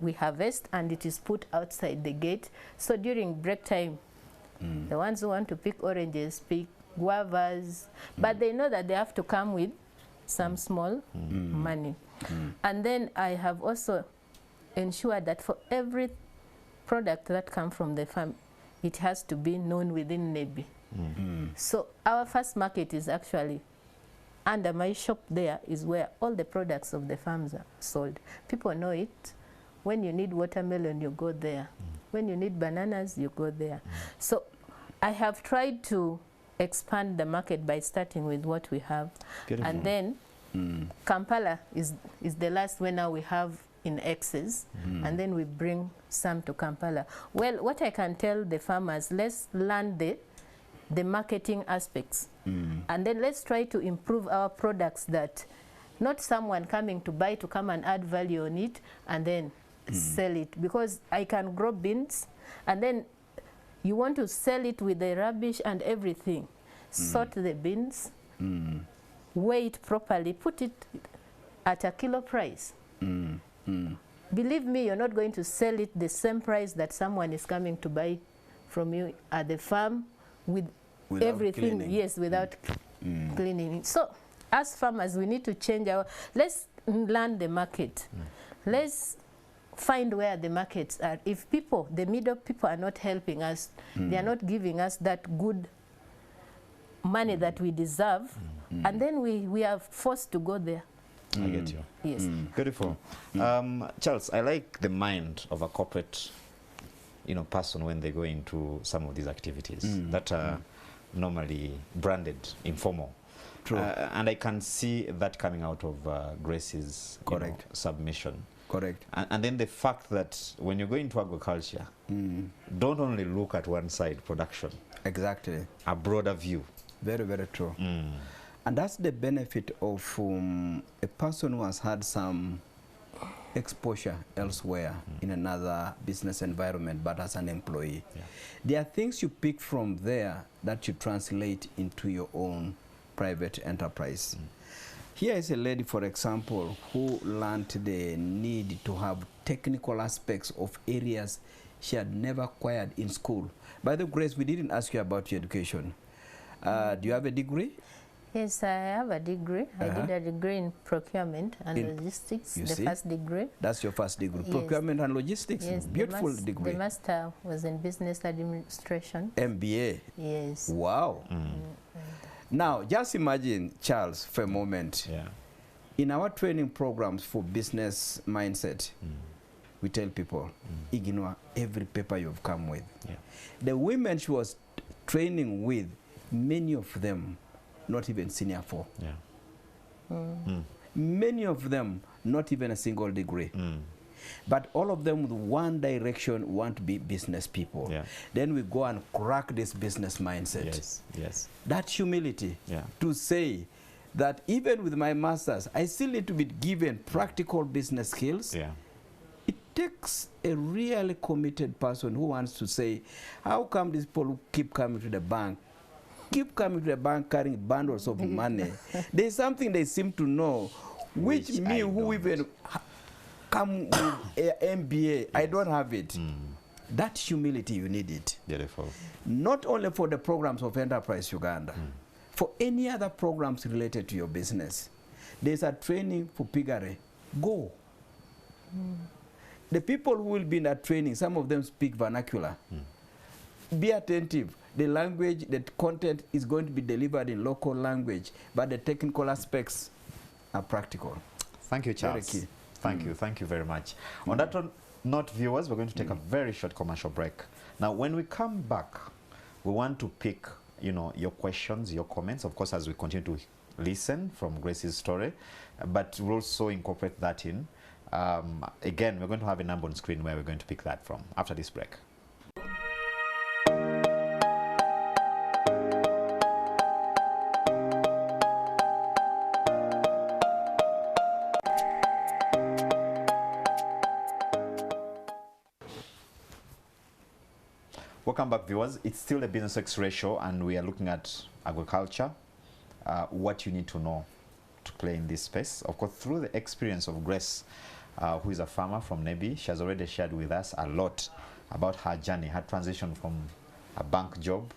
we harvest, and it is put outside the gate. So during break time, the ones who want to pick oranges, pick guavas, but they know that they have to come with some small money. And then I have also ensured that for every product that comes from the farm, it has to be known within Nebi. So our first market is actually under my shop. There is where all the products of the farms are sold. People know it. When you need watermelon, you go there. When you need bananas, you go there. So I have tried to expand the market by starting with what we have. Beautiful. And then Kampala is the last one now we have in excess, and then we bring some to Kampala. Well, what I can tell the farmers, let's learn the the marketing aspects. And then let's try to improve our products, that not someone coming to buy to come and add value on it and then sell it. Because I can grow beans and then you want to sell it with the rubbish and everything. Sort the beans, weigh it properly, put it at a kilo price. Believe me, you're not going to sell it the same price that someone is coming to buy from you at the farm without everything, cleaning. Yes, without cleaning it. So as farmers, we need to change our, let's learn the market. Let's find where the markets are. If people, the middle people are not helping us, they are not giving us that good money that we deserve, and then we are forced to go there. I get you. Yes. Beautiful. Charles, I like the mind of a corporate, person when they go into some of these activities that are normally branded informal. True. And I can see that coming out of Grace's submission. Correct. And then the fact that when you go into agriculture, don't only look at one side, production. Exactly. A broader view. Very, very true. And that's the benefit of a person who has had some exposure elsewhere in another business environment, but as an employee. There are things you pick from there that you translate into your own private enterprise. Here is a lady, for example, who learned the need to have technical aspects of areas she had never acquired in school. By the way, Grace, we didn't ask you about your education. Do you have a degree? Yes, I have a degree. I did a degree in procurement and logistics, the first degree. That's your first degree. Yes. Procurement and logistics, yes, beautiful degree. The master was in business administration. MBA. Yes. Wow. Now, just imagine, Charles, for a moment. In our training programs for business mindset, we tell people, ignore every paper you've come with. The women she was training with, many of them not even senior 4. Many of them not even a single degree. But all of them with one direction want to be business people. Then we go and crack this business mindset. That humility to say that even with my masters, I still need to be given practical business skills. It takes a really committed person who wants to say, how come these people who keep coming to the bank carrying bundles of money? There's something they seem to know, which me who even come with MBA, I don't have it. That humility, you need it. Beautiful. Not only for the programs of Enterprise Uganda, for any other programs related to your business. There's a training for piggery. Go. The people who will be in that training, some of them speak vernacular. Be attentive. The language, the content is going to be delivered in local language, but the technical aspects are practical. Thank you, Charles. Very key. Thank you very much. On that note, viewers, we're going to take a very short commercial break. Now, when we come back, we want to pick, your questions, your comments, of course, as we continue to listen from Grace's story, but we'll also incorporate that in. Again, we're going to have a number on screen where we're going to pick that from after this break. Welcome back, viewers. It's still a Business X ratio, and we are looking at agriculture, what you need to know to play in this space. Of course, through the experience of Grace, who is a farmer from Nebi, she has already shared with us a lot about her journey, her transition from a bank job.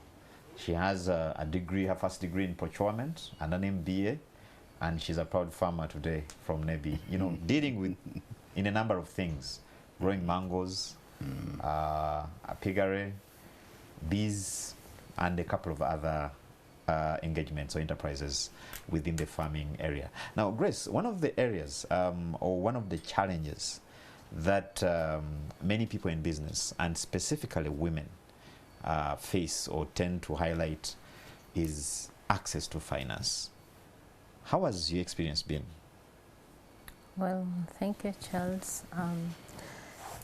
She has a degree, her first degree in procurement and an MBA, and she's a proud farmer today from Nebi, dealing with in a number of things, growing mangoes, a piggery, bees, and a couple of other engagements or enterprises within the farming area. Now, Grace, one of the areas or one of the challenges that many people in business, and specifically women, face or tend to highlight is access to finance. How has your experience been? Well, thank you, Charles.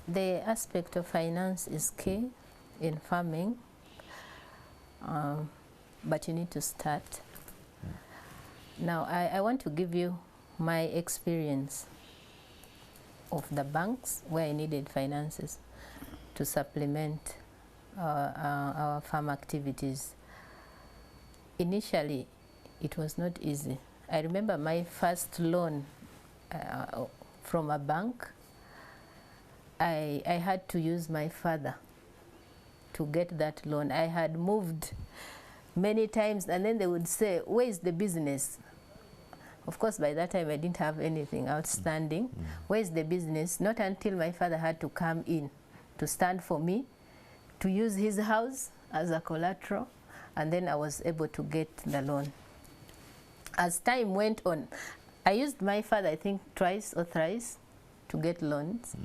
The aspect of finance is key in farming. but you need to start. Now, I want to give you my experience of the banks where I needed finances to supplement our farm activities. Initially, it was not easy. I remember my first loan from a bank. I had to use my father to get that loan. I had moved many times, and then they would say, where is the business? Of course, by that time, I didn't have anything outstanding. Where is the business? Not until my father had to come in to stand for me, to use his house as a collateral, and then I was able to get the loan. As time went on, I used my father, I think, twice or thrice to get loans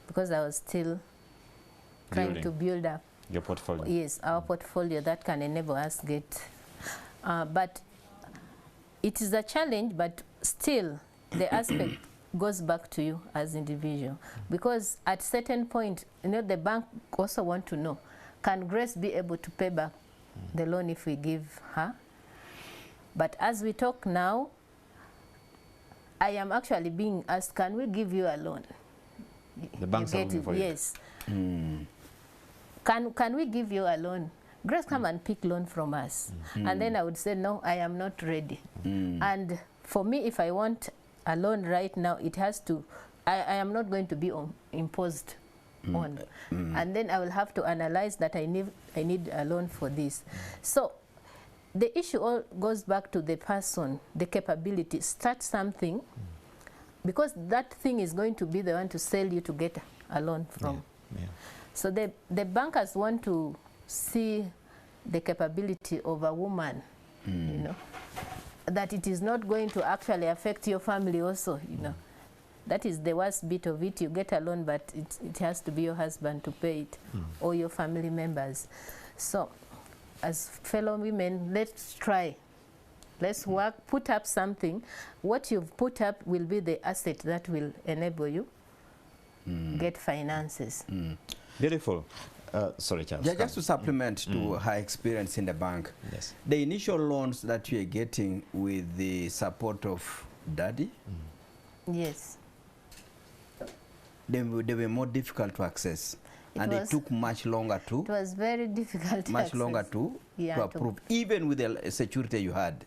because I was still trying to build up your portfolio. Yes, our portfolio that can enable us get. But it is a challenge, but still the aspect goes back to you as individual, because at certain point, you know, the bank also want to know, can Grace be able to pay back the loan if we give her? But as we talk now, I am actually being asked, can we give you a loan? The banks are looking for it. Yes. Can we give you a loan? Grace, come and pick loan from us. And then I would say, no, I am not ready. And for me, if I want a loan right now, it has to, I am not going to be imposed on. And then I will have to analyze that I need a loan for this. So the issue all goes back to the person, the capability. Start something, because that thing is going to be the one to sell you to get a loan from. So the bankers want to see the capability of a woman, you know, that it is not going to actually affect your family also, you know. That is the worst bit of it. You get a loan, but it has to be your husband to pay it, or your family members. So as fellow women, let's try. Let's work, put up something. What you've put up will be the asset that will enable you get finances. Beautiful. Sorry, Charles. Yeah, just to supplement to her experience in the bank. Yes. The initial loans that you are getting with the support of Daddy, Yes. they were more difficult to access. It took much longer to. It was very difficult. Much longer to approve, even with the security you had.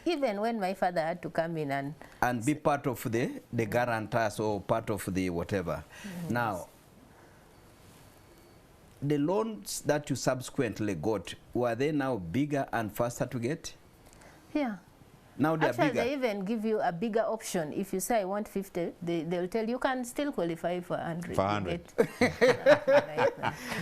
Even when my father had to come in and be part of the guarantors or part of the whatever. Now, the loans that you subsequently got, were they now bigger and faster to get? Yeah. Now they're actually, bigger. they even give you a bigger option. If you say I want 50, they'll tell you can still qualify for 100. For 100.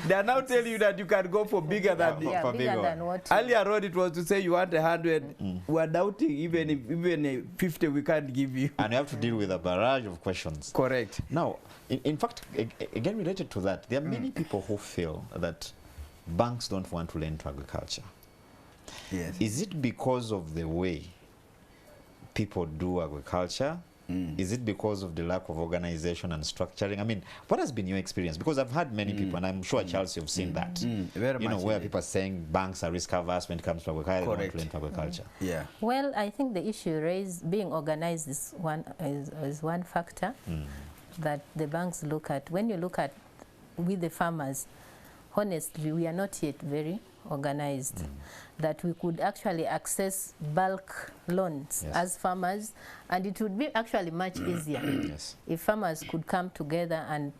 They are now telling you that you can go for bigger than bigger than what. Earlier on it was to say you want 100. We're doubting even 50 we can't give you. And you have to deal with a barrage of questions. Correct. Now, in fact, again related to that, there are many people who feel that banks don't want to lend to agriculture. Yes. Is it because of the way people do agriculture? Is it because of the lack of organization and structuring? I mean, what has been your experience? Because I've had many people, and I'm sure, Charles, you've seen that. Very you know, much where people are saying banks are risk averse when it comes to agriculture. They Correct. don't lend to agriculture. Yeah. Well, I think the issue raised, being organized is one factor that the banks look at. When you look at with the farmers, honestly, we are not yet very organized, that we could actually access bulk loans as farmers, and it would be actually much easier if farmers could come together, and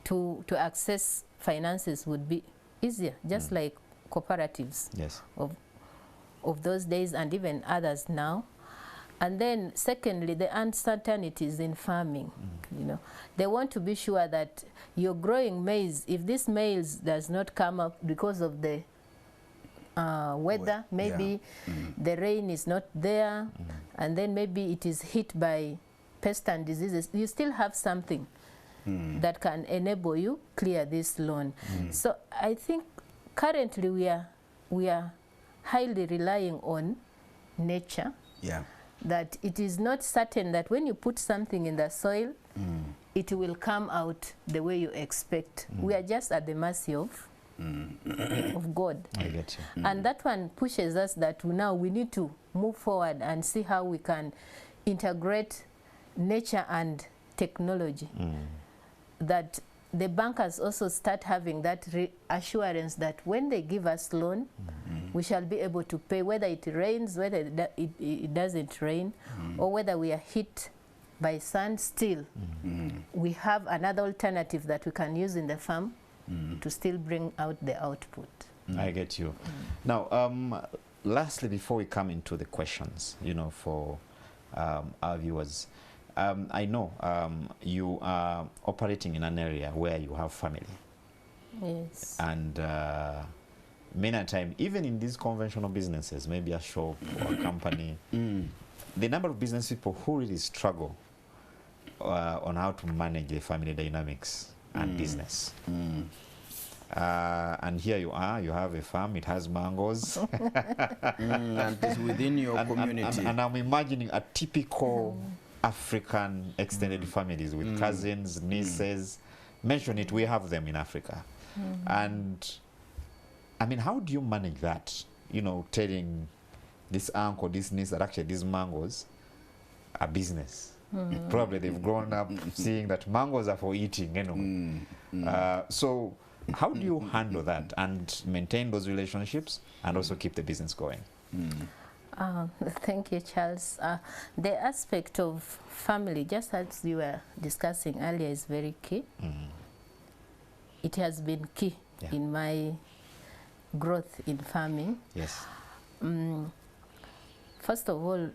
to access finances would be easier, just like cooperatives of those days and even others now. And then secondly, the uncertainties in farming. You know, they want to be sure that you're growing maize. If this maize does not come up because of the weather, maybe the rain is not there, and then maybe it is hit by pests and diseases, you still have something that can enable you clear this loan. So I think currently we are highly relying on nature. Yeah. That it is not certain that when you put something in the soil, it will come out the way you expect. We are just at the mercy of of God. I get you. And that one pushes us that now we need to move forward and see how we can integrate nature and technology. That the bankers also start having that assurance that when they give us loan, we shall be able to pay, whether it rains, whether it doesn't rain, or whether we are hit by sun. Still, we have another alternative that we can use in the farm to still bring out the output. I get you. Now, lastly, before we come into the questions, you know, for our viewers, I know you are operating in an area where you have family. Yes. And many a time, even in these conventional businesses, maybe a shop or a company, the number of business people who really struggle on how to manage the family dynamics and business. And here you are, you have a farm, it has mangoes. And it's within your community. And I'm imagining a typical African extended families with cousins, nieces. Mention it, we have them in Africa. And I mean, how do you manage that? You know, telling this uncle, this niece that actually these mangoes are business. Probably they've grown up seeing that mangoes are for eating, you know. So how do you handle that and maintain those relationships and also keep the business going? Thank you, Charles. The aspect of family, just as you were discussing earlier, is very key. It has been key in my growth in farming. Yes. First of all,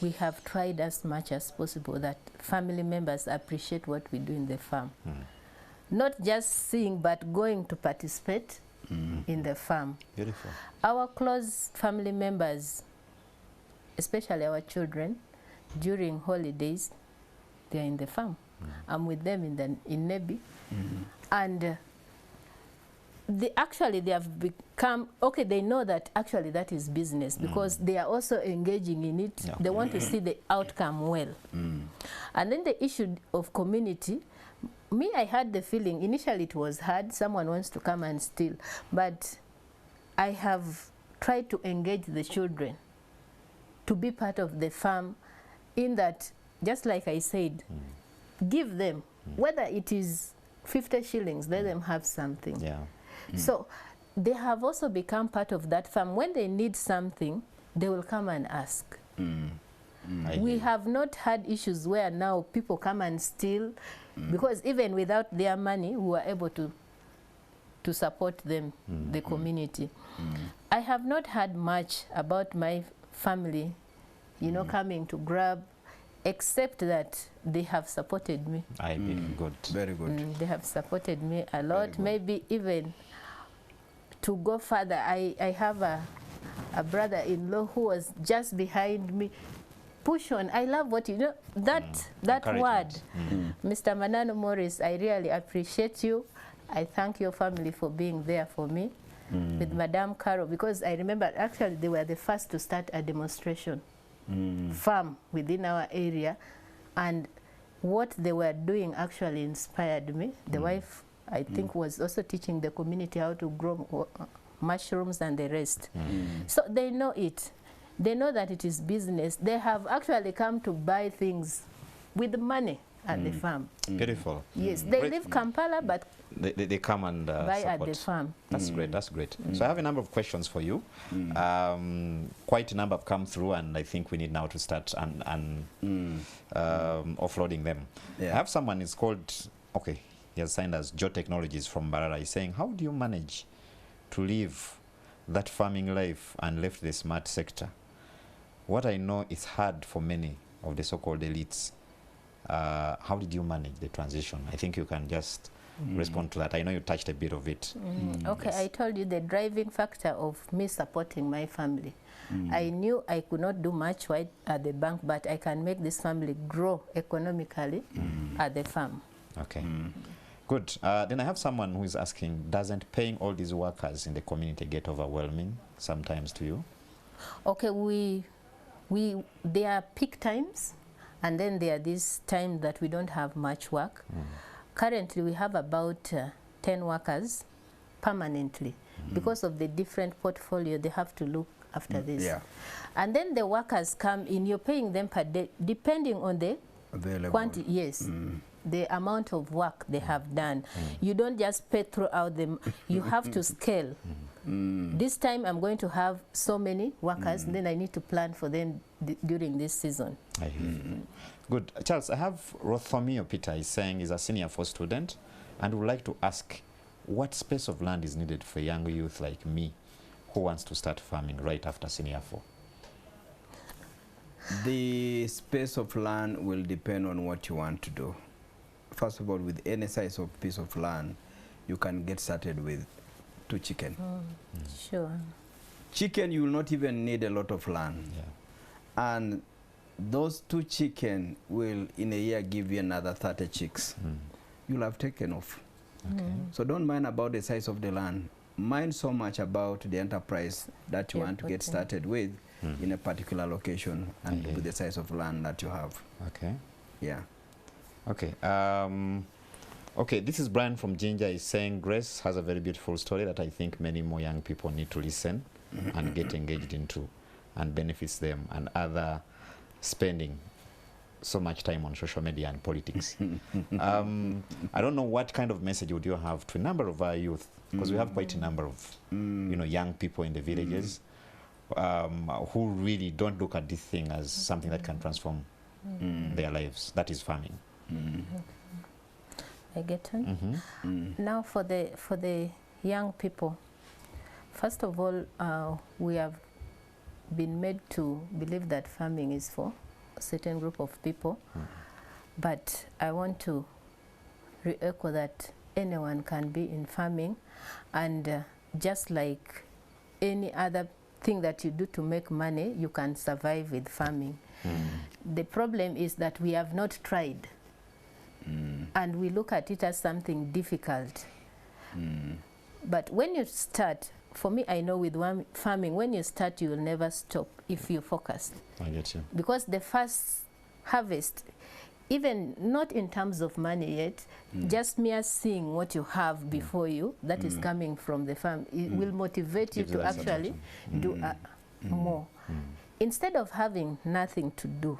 we have tried as much as possible that family members appreciate what we do in the farm. Not just seeing, but going to participate in the farm. Beautiful. Our close family members, especially our children, during holidays, they are in the farm. I'm with them in Nebi. And they have become, okay, they know that actually that is business because they are also engaging in it. Yeah. They want to see the outcome well. And then the issue of community, me, I had the feeling, initially it was hard, someone wants to come and steal, but I have tried to engage the children to be part of the farm in that, just like I said, give them, whether it is 50 shillings, let them have something. Yeah. So they have also become part of that farm. When they need something, they will come and ask. We have not had issues where now people come and steal, because even without their money, we were able to support them, the community. I have not had much about my family, you know, coming to grab, except that they have supported me. I mean, good. Very good. They have supported me a lot. Maybe even to go further, I have a brother-in-law who was just behind me. Push on. I love what you know. That word, Mr. Manano Morris, I really appreciate you. I thank your family for being there for me. With Madame Caro, because I remember actually they were the first to start a demonstration farm within our area, and what they were doing actually inspired me. The wife, I think, was also teaching the community how to grow mushrooms and the rest. So they know it. They know that it is business. They have actually come to buy things with money at the farm. Beautiful. Yes, they leave Kampala, but they come and buy support. at the farm. That's great. That's great. So I have a number of questions for you. Quite a number have come through, and I think we need now to start offloading them. I have someone is called, okay, he has signed as Joe Technologies from Barara. He's saying, how do you manage to live that farming life and left the smart sector? What I know is hard for many of the so-called elites. How did you manage the transition? I think you can just respond to that. I know you touched a bit of it. Okay, Yes. I told you the driving factor of me supporting my family. I knew I could not do much right at the bank, but I can make this family grow economically at the farm. Okay. Good. Then I have someone who is asking, doesn't paying all these workers in the community get overwhelming sometimes to you? Okay, there are peak times, and then there are these times that we don't have much work. Currently, we have about 10 workers permanently. because of the different portfolio, they have to look after this. Yeah. And then the workers come in, you're paying them per day, depending on the Available. quantity, yes, the amount of work they have done. You don't just pay throughout them, you have to scale. This time I'm going to have so many workers, then I need to plan for them during this season. I hear you. Good. Charles, I have Rothomio Peter is saying he's a senior 4 student and would like to ask what space of land is needed for a young youth like me who wants to start farming right after senior 4? The space of land will depend on what you want to do. First of all, with any size of piece of land, you can get started with 2 chicken. Sure. Chicken, you will not even need a lot of land. Yeah. And those 2 chicken will, in a year, give you another 30 chicks. You'll have taken off. Okay. So don't mind about the size of the land. Mind so much about the enterprise that you want to get started with in a particular location and with the size of land that you have. Okay. Yeah. Okay. Okay, this is Brian from Ginger. Is saying Grace has a very beautiful story that I think many more young people need to listen and get engaged into, and benefits them and other spending so much time on social media and politics. I don't know what kind of message would you have to a number of our youth, because we have quite a number of young people in the villages who really don't look at this thing as something that can transform their lives. That is farming. I get on. Now for the young people, first of all, we have been made to believe that farming is for a certain group of people, but I want to re-echo that anyone can be in farming, and just like any other thing that you do to make money, you can survive with farming. The problem is that we have not tried, and we look at it as something difficult. But when you start, for me, I know with farming, when you start, you will never stop if you focus. I get you. Because the first harvest, even not in terms of money yet, just mere seeing what you have before you, that is coming from the farm, it will motivate you Gives to you that actually do more. Instead of having nothing to do,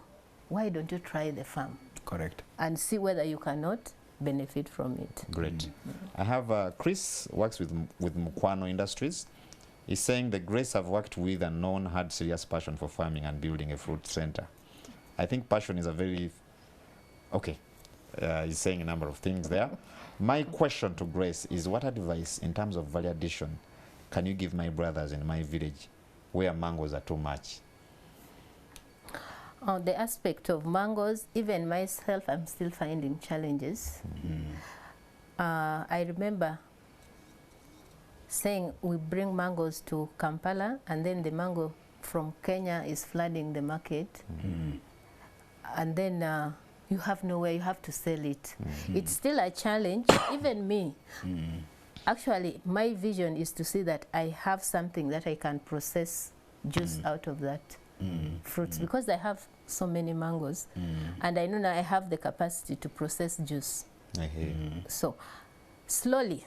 why don't you try the farm? Correct. And see whether you cannot benefit from it. Great. I have Chris, works with Mukwano Industries. He's saying the Grace I've worked with and known had serious passion for farming and building a fruit center. I think passion is a very... Okay. He's saying a number of things there. My question to Grace is, what advice in terms of value addition can you give my brothers in my village where mangoes are too much? On the aspect of mangoes, even myself, I'm still finding challenges. I remember saying we bring mangoes to Kampala, and then the mango from Kenya is flooding the market. And then you have nowhere, you have to sell it. It's still a challenge, even me. Actually, my vision is to see that I have something that I can process juice out of that fruits, because I have so many mangoes, and I know now I have the capacity to process juice. I hear you. So slowly,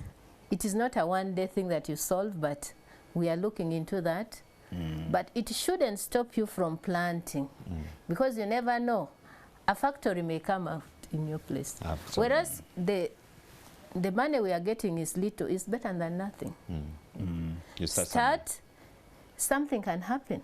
it is not a one-day thing that you solve, but we are looking into that. But it shouldn't stop you from planting, because you never know. A factory may come out in your place. Absolutely. Whereas the money we are getting is little, is better than nothing. You Start, something can happen.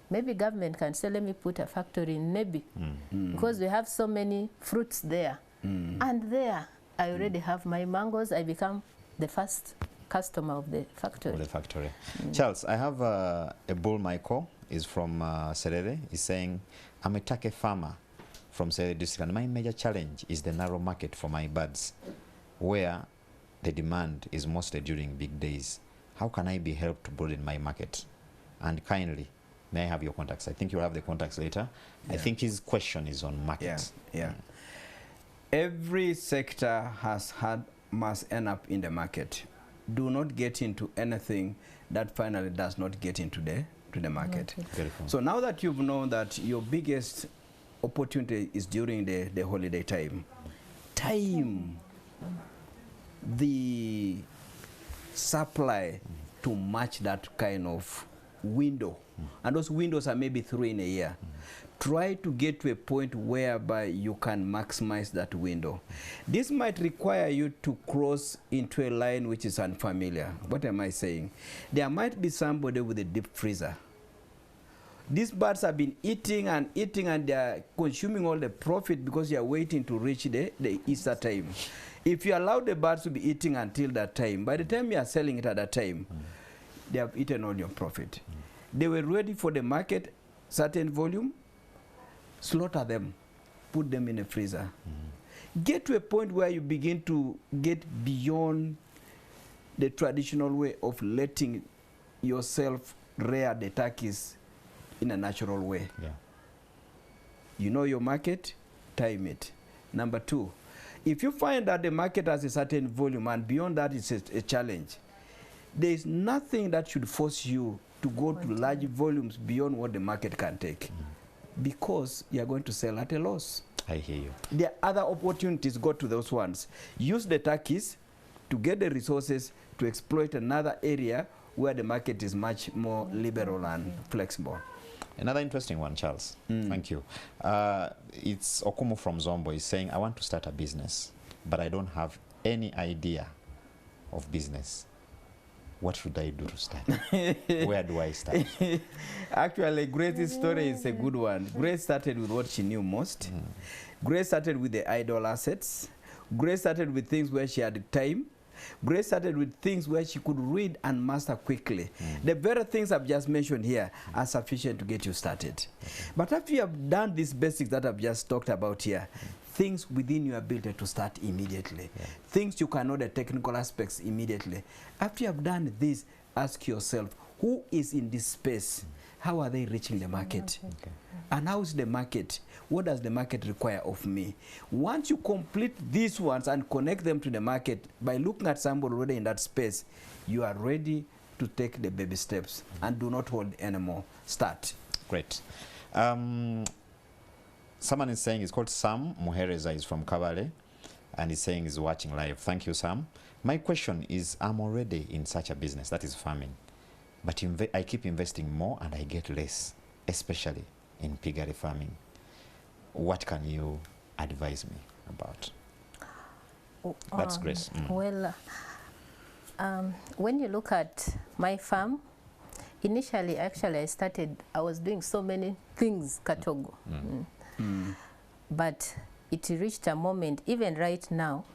Maybe government can say, let me put a factory in Nebi, because we have so many fruits there. And there, I already have my mangoes. I become the first customer of the factory. Charles, I have a bull, Michael, is from Serere. He's saying, I'm a take farmer from Serere district, and my major challenge is the narrow market for my birds, where the demand is mostly during big days. How can I be helped to broaden my market? And kindly, may I have your contacts? I think you'll have the contacts later. I think his question is on markets. Every sector must end up in the market. Do not get into anything that finally does not get into the market. So now that you've known that your biggest opportunity is during the holiday time, the supply to match that kind of window. And those windows are maybe 3 in a year. Try to get to a point whereby you can maximize that window. This might require you to cross into a line which is unfamiliar. What am I saying? There might be somebody with a deep freezer. These birds have been eating and eating, and they are consuming all the profit because you are waiting to reach the Easter time. If you allow the birds to be eating until that time, by the time you are selling it at that time, they have eaten all your profit. They were ready for the market, certain volume, slaughter them, put them in a freezer. Get to a point where you begin to get beyond the traditional way of letting yourself rear the turkeys in a natural way. Yeah. You know your market, time it. Number 2, if you find that the market has a certain volume and beyond that it's a challenge, there is nothing that should force you to go to large volumes beyond what the market can take, because you are going to sell at a loss. I hear you. There are other opportunities. Go to those ones. Use the turkeys to get the resources to exploit another area where the market is much more liberal and flexible. Another interesting one, Charles. Thank you. It's Okumu from Zombo. He's saying, I want to start a business, but I don't have any idea of business. What should I do to start? Where do I start? Actually, Grace's story is a good one. Grace started with what she knew most. Grace started with the idle assets. Grace started with things where she had time. Grace started with things where she could read and master quickly. The very things I've just mentioned here are sufficient to get you started. But after you have done these basics that I've just talked about here, things within your ability to start immediately. Things you can know the technical aspects immediately. After you have done this, ask yourself, who is in this space? How are they reaching the market? And how is the market? What does the market require of me? Once you complete these ones and connect them to the market, by looking at somebody already in that space, you are ready to take the baby steps and do not hold anymore. Start. Great. Someone is saying, it's called Sam Muhereza, is from Kabale, and he's saying he's watching live. Thank you, Sam. My question is, I'm already in such a business, that is farming, but I keep investing more and I get less, especially in piggery farming. What can you advise me about? That's Grace. Well, when you look at my farm, initially, actually, I was doing so many things, Katogo. But it reached a moment, even right now,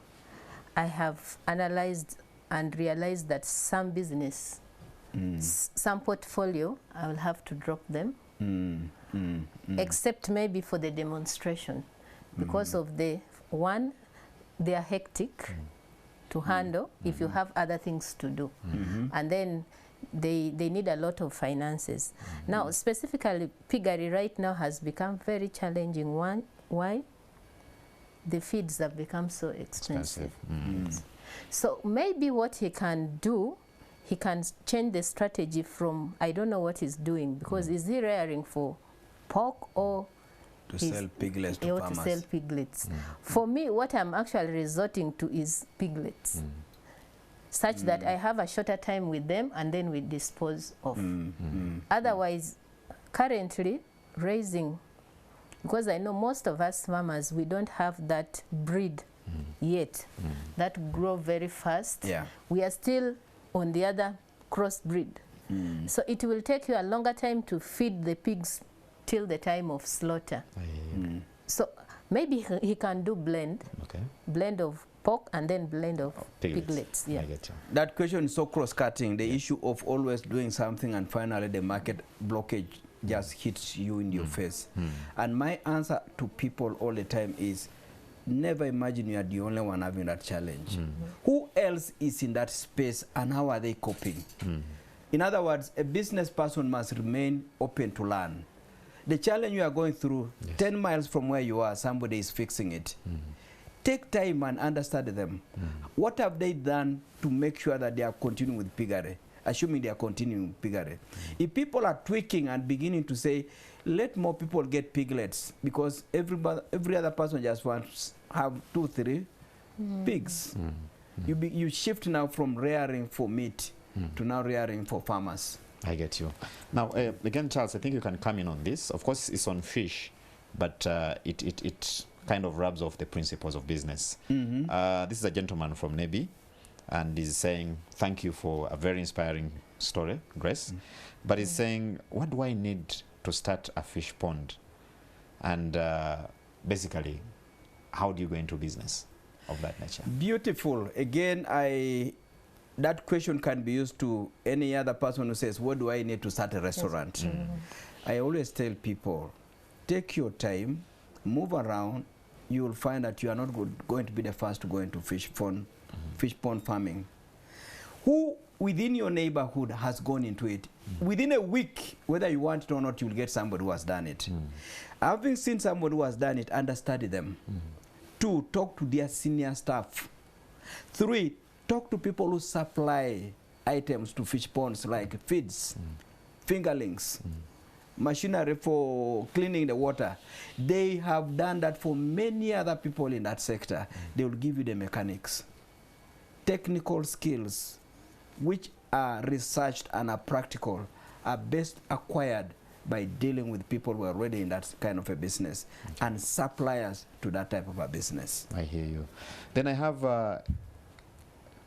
I have analyzed and realized that some business, some portfolio, I will have to drop them, except maybe for the demonstration, because of they are hectic to handle if you have other things to do. And then they need a lot of finances. Now, specifically, piggery right now has become very challenging. Why? The feeds have become so expensive. So maybe what he can do, he can change the strategy from, I don't know what he's doing, because is he rearing for pork or to sell piglets to farmers? To sell piglets. For me, what I'm actually resorting to is piglets, such that I have a shorter time with them and then we dispose of. Otherwise, currently raising, because I know most of us farmers, we don't have that breed yet that grow very fast. We are still on the other crossbreed. So it will take you a longer time to feed the pigs till the time of slaughter. So maybe he can do blend of pork and then blend of piglets. That question is so cross-cutting. The issue of always doing something and finally the market blockage just hits you in your face. And my answer to people all the time is, never imagine you are the only one having that challenge. Who else is in that space and how are they coping? In other words, a business person must remain open to learn. The challenge you are going through, 10 miles from where you are, somebody is fixing it. Take time and understand them. What have they done to make sure that they are continuing with piggery? Assuming they are continuing with piggery. If people are tweaking and beginning to say, let more people get piglets, because every other person just wants to have 2-3 pigs. You shift now from rearing for meat to now rearing for farmers. I get you. Now, again, Charles, I think you can come in on this. Of course, it's on fish, but it kind of rubs off the principles of business. This is a gentleman from Nebi, and he's saying, thank you for a very inspiring story, Grace. But he's saying, what do I need to start a fish pond? And basically, how do you go into business of that nature? Beautiful. Again, that question can be used to any other person who says, what do I need to start a restaurant? I always tell people, take your time, move around. You will find that you are not going to be the first to go into fish pond farming. Who within your neighborhood has gone into it? Within a week, whether you want it or not, you'll get somebody who has done it. Having seen somebody who has done it, understudy them. 2, talk to their senior staff. 3, talk to people who supply items to fish ponds like feeds, fingerlings, machinery for cleaning the water. They have done that for many other people in that sector. They will give you the mechanics, technical skills, which are researched and are practical, are best acquired by dealing with people who are already in that kind of a business and suppliers to that type of a business. I hear you. Then I have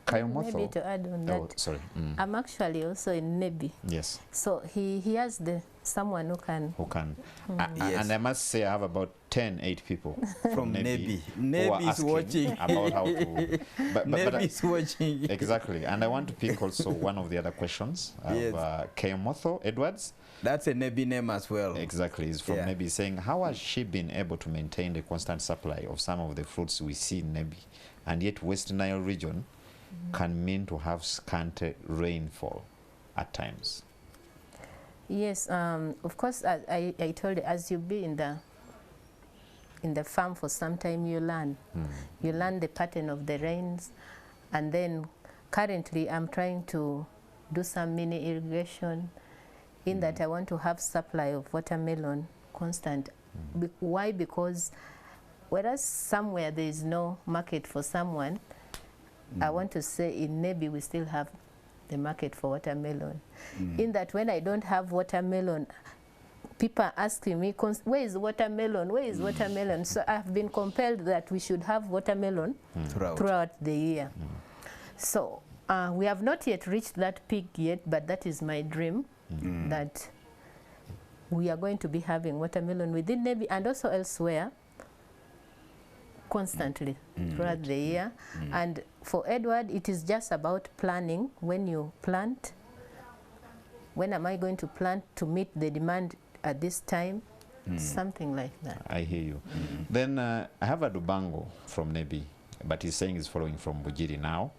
Kayomotho. Maybe to add on that, Oh, sorry. I'm actually also in Nebi. Yes. So he has someone who can. Who can. Yes. And I must say I have about 8 people From Nebi. who are Nebi is asking watching. about how to. Nebi is watching. Exactly. And I want to pick also one of the other questions of Yes. Kayomotho Edwards. That's a Nebi name as well. Exactly. He's from Yeah. Nebi, saying, how has she been able to maintain the constant supply of some of the fruits we see in Nebi? And yet West Nile region can mean to have scant rainfall at times. Yes, of course, I told you, as you be in the farm for some time, you learn. You learn the pattern of the rains. And then currently I'm trying to do some mini irrigation in that I want to have supply of watermelon constant. Why? Because whereas somewhere there is no market for someone, I want to say in Nebi we still have the market for watermelon. In that when I don't have watermelon, people are asking me, where is watermelon? Where is watermelon? So I've been compelled that we should have watermelon throughout the year. So we have not yet reached that peak yet, but that is my dream, that we are going to be having watermelon within Nebi and also elsewhere constantly throughout the year. And for Edward, it is just about planning. When you plant, when am I going to plant to meet the demand at this time? Something like that. I hear you. Then I have a Dubango from Nebi, but he's saying he's following from Bujiri now.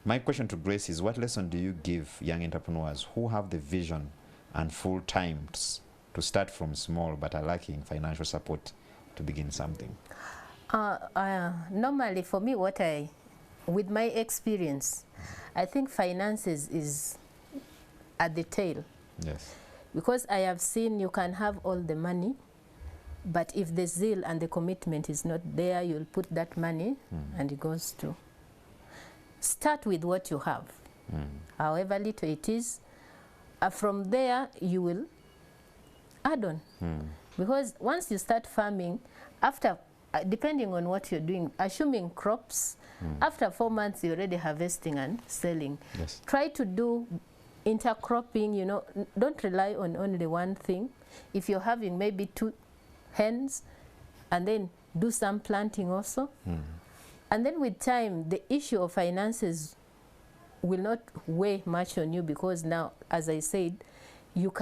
My question to Grace is, what lesson do you give young entrepreneurs who have the vision and full times to start from small but are lacking financial support to begin something? Normally for me, with my experience, I think finances is at the tail. Yes. Because I have seen you can have all the money, but if the zeal and the commitment is not there, you'll put that money and it goes to. Start with what you have, however little it is. From there, you will add on. Because once you start farming, after, depending on what you're doing, assuming crops, after 4 months, you're already harvesting and selling. Yes. Try to do intercropping, you know, don't rely on only one thing. If you're having maybe 2 hens, and then do some planting also. And then with time, the issue of finances will not weigh much on you, because now, as I said, you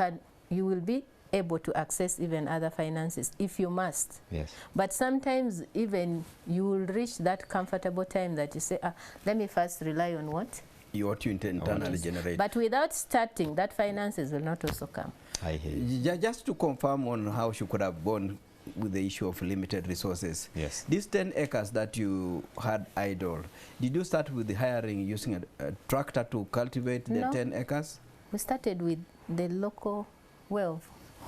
will be able to access even other finances if you must. Yes. But sometimes even you will reach that comfortable time that you say, let me first rely on what you internally generate. But without starting, that finances will not also come. I hear you. Just to confirm on how she could have gone with the issue of limited resources. Yes. These 10 acres that you had idle, did you start with the hiring using a tractor to cultivate the 10 acres? We started with the local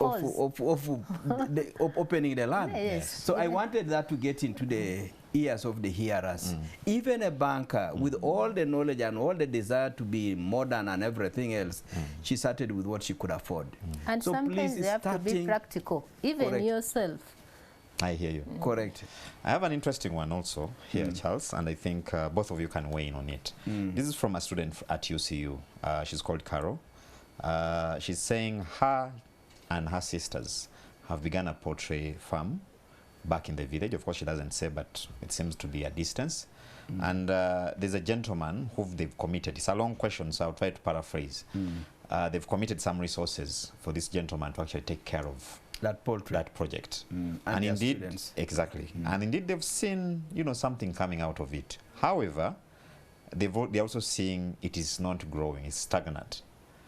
of opening the land. Yes. So I wanted that to get into the ears of the hearers. Even a banker with all the knowledge and all the desire to be modern and everything else, she started with what she could afford. And so sometimes they have to be practical, even Correct. yourself. I hear you. Correct. I have an interesting one also here, Charles, and I think both of you can weigh in on it. This is from a student at UCU. She's called Carol. She's saying her and her sisters have begun a poultry farm back in the village. Of course, she doesn't say, but it seems to be a distance. And there's a gentleman who they've committed. It's a long question, so I'll try to paraphrase. They've committed some resources for this gentleman to actually take care of that poultry, that project. And indeed, students. exactly. And indeed, they've seen, you know, something coming out of it. However, they're also seeing it is not growing; it's stagnant.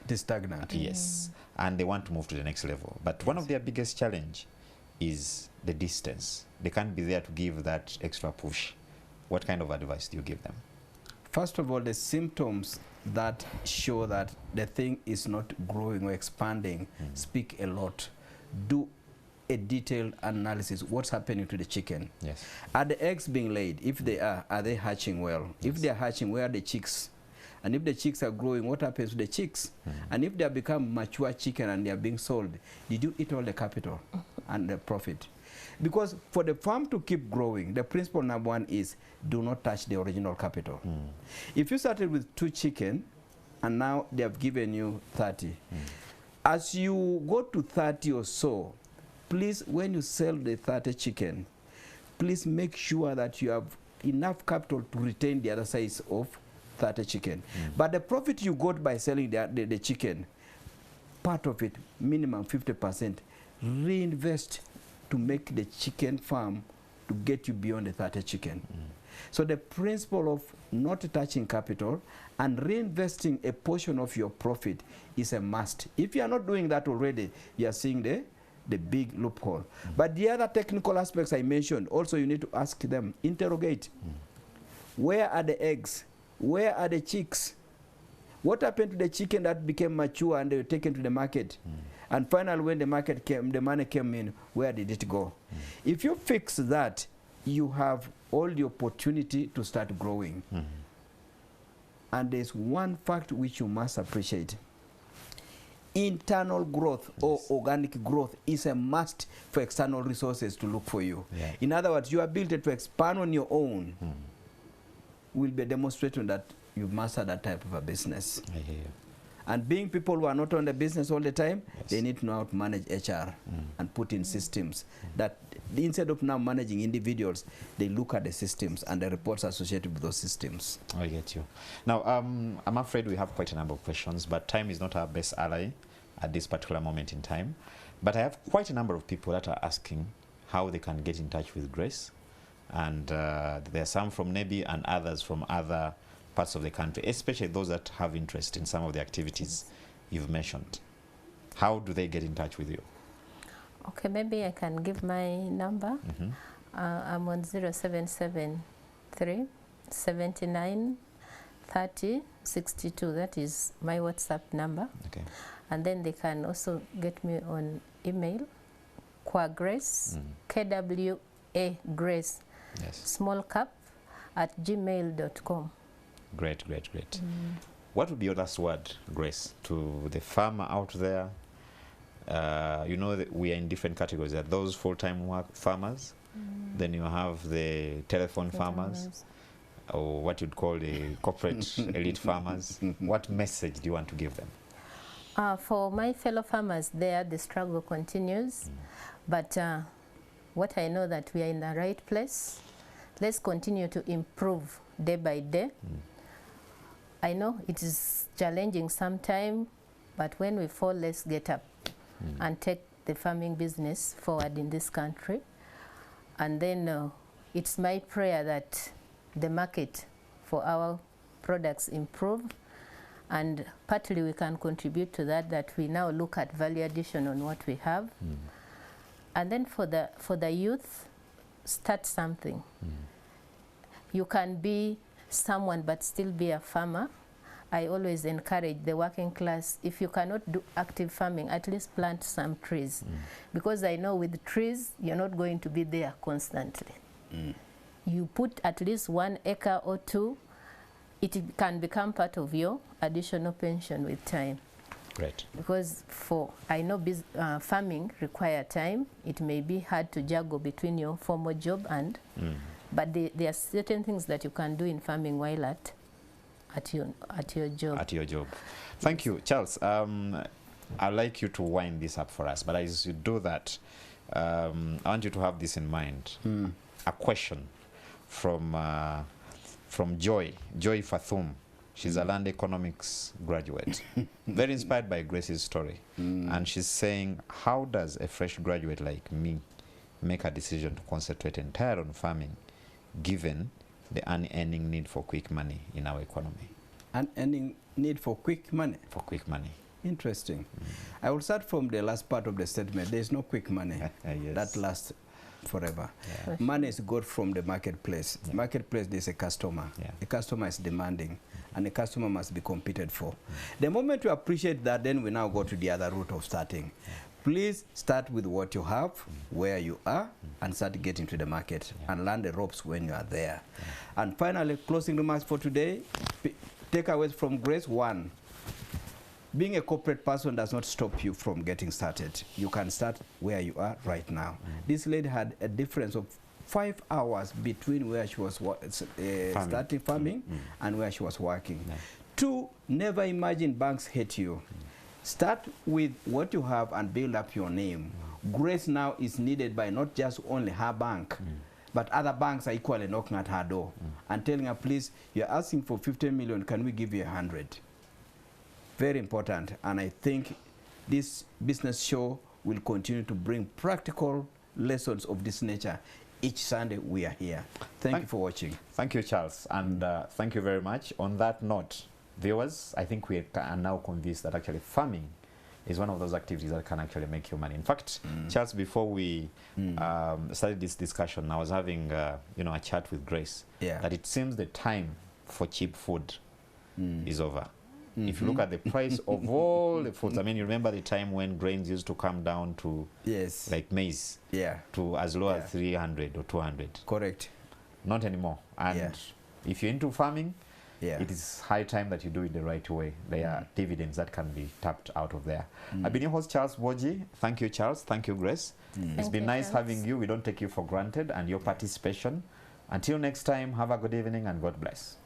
It is stagnant. Yes, and they want to move to the next level. But one of their biggest challenge is the distance. They can't be there to give that extra push. What kind of advice do you give them? First of all, the symptoms that show that the thing is not growing or expanding speak a lot. Do a detailed analysis. What's happening to the chicken? Yes. Are the eggs being laid? If they are they hatching well? If they are hatching, where are the chicks? And if the chicks are growing, what happens to the chicks? And if they have become mature chicken and they are being sold, did you eat all the capital and the profit? Because for the farm to keep growing, the principle number one is do not touch the original capital. If you started with 2 chicken and now they have given you 30, as you go to 30 or so, please, when you sell the 30 chicken, please make sure that you have enough capital to retain the other size of 30 chicken. But the profit you got by selling the chicken, part of it, minimum 50%, reinvest to make the chicken farm to get you beyond the 30 chicken. So the principle of not touching capital and reinvesting a portion of your profit is a must. If you are not doing that already, you are seeing the big loophole. But the other technical aspects I mentioned, also you need to ask them, interrogate. Where are the eggs? Where are the chicks? What happened to the chicken that became mature and they were taken to the market? And finally, when the market came, the money came in, where did it go? If you fix that, you have all the opportunity to start growing. And there's one fact which you must appreciate. Internal growth or organic growth is a must for external resources to look for you. In other words, your ability to expand on your own will be demonstrating that you've mastered that type of a business. I hear you. And being people who are not on the business all the time, they need to know how to manage HR and put in systems that instead of now managing individuals, they look at the systems and the reports associated with those systems. I get you. Now, I'm afraid we have quite a number of questions, but time is not our best ally at this particular moment in time. But I have quite a number of people that are asking how they can get in touch with Grace. And there are some from Nebi and others from other parts of the country, especially those that have interest in some of the activities you've mentioned. How do they get in touch with you? Okay, maybe I can give my number. I'm on 0773 79 30 62. That is my WhatsApp number. Okay. And then they can also get me on email, Kwagrace, KWA Grace, small cap, @gmail.com. Great, great, great. What would be your last word, Grace, to the farmer out there? You know that we are in different categories. There are those full-time farmers, then you have the telephone farmers, or what you'd call the corporate elite farmers. What message do you want to give them? For my fellow farmers there, the struggle continues, but what I know that we are in the right place. Let's continue to improve day by day. I know it is challenging sometimes, but when we fall, let's get up and take the farming business forward in this country. And then it's my prayer that the market for our products improve, and partly we can contribute to that, that we now look at value addition on what we have. And then for the youth, start something. You can be someone but still be a farmer. I always encourage the working class, if you cannot do active farming, at least plant some trees. Because I know with trees, you're not going to be there constantly. You put at least 1 acre or 2, it can become part of your additional pension with time. Great. Because I know farming require time. It may be hard to juggle between your formal job and, but there are certain things that you can do in farming while at your job. At your job. Thank you, Charles. I'd like you to wind this up for us, but as you do that, I want you to have this in mind. A question from Joy Fathum. She's a land economics graduate, very inspired by Grace's story. And she's saying, how does a fresh graduate like me make a decision to concentrate entirely on farming, given the unending need for quick money in our economy? Unending need for quick money? For quick money. Interesting. I will start from the last part of the statement. There is no quick money yes. that lasts forever. Money is got from the marketplace. Marketplace, there's a customer. The customer is demanding, and the customer must be competed for. The moment you appreciate that, then we now go to the other route of starting. Please start with what you have, where you are, and start getting to the market and learn the ropes when you are there. And finally, closing remarks for today, takeaways from Grace. 1, being a corporate person does not stop you from getting started. You can start where you are right now. This lady had a difference of 5 hours between where she was starting farming and where she was working. 2, never imagine banks hate you. Start with what you have and build up your name. Grace now is needed by not just only her bank, but other banks are equally knocking at her door and telling her, please, you're asking for 50 million, can we give you 100? Very important, and I think this business show will continue to bring practical lessons of this nature. Each Sunday we are here. Thank you for watching. Thank you, Charles, and thank you very much. On that note, viewers, I think we are now convinced that actually farming is one of those activities that can actually make you money. In fact, Charles, before we started this discussion, I was having a chat with Grace that it seems the time for cheap food is over. If you look at the price of all the foods, I mean, you remember the time when grains used to come down to, like maize, to as low as 300 or 200. Correct. Not anymore. And if you're into farming, it is high time that you do it the right way. There are dividends that can be tapped out of there. I've been your host, Charles Boji. Thank you, Charles. Thank you, Grace. It's been nice having you. We don't take you for granted and your participation. Until next time, have a good evening and God bless.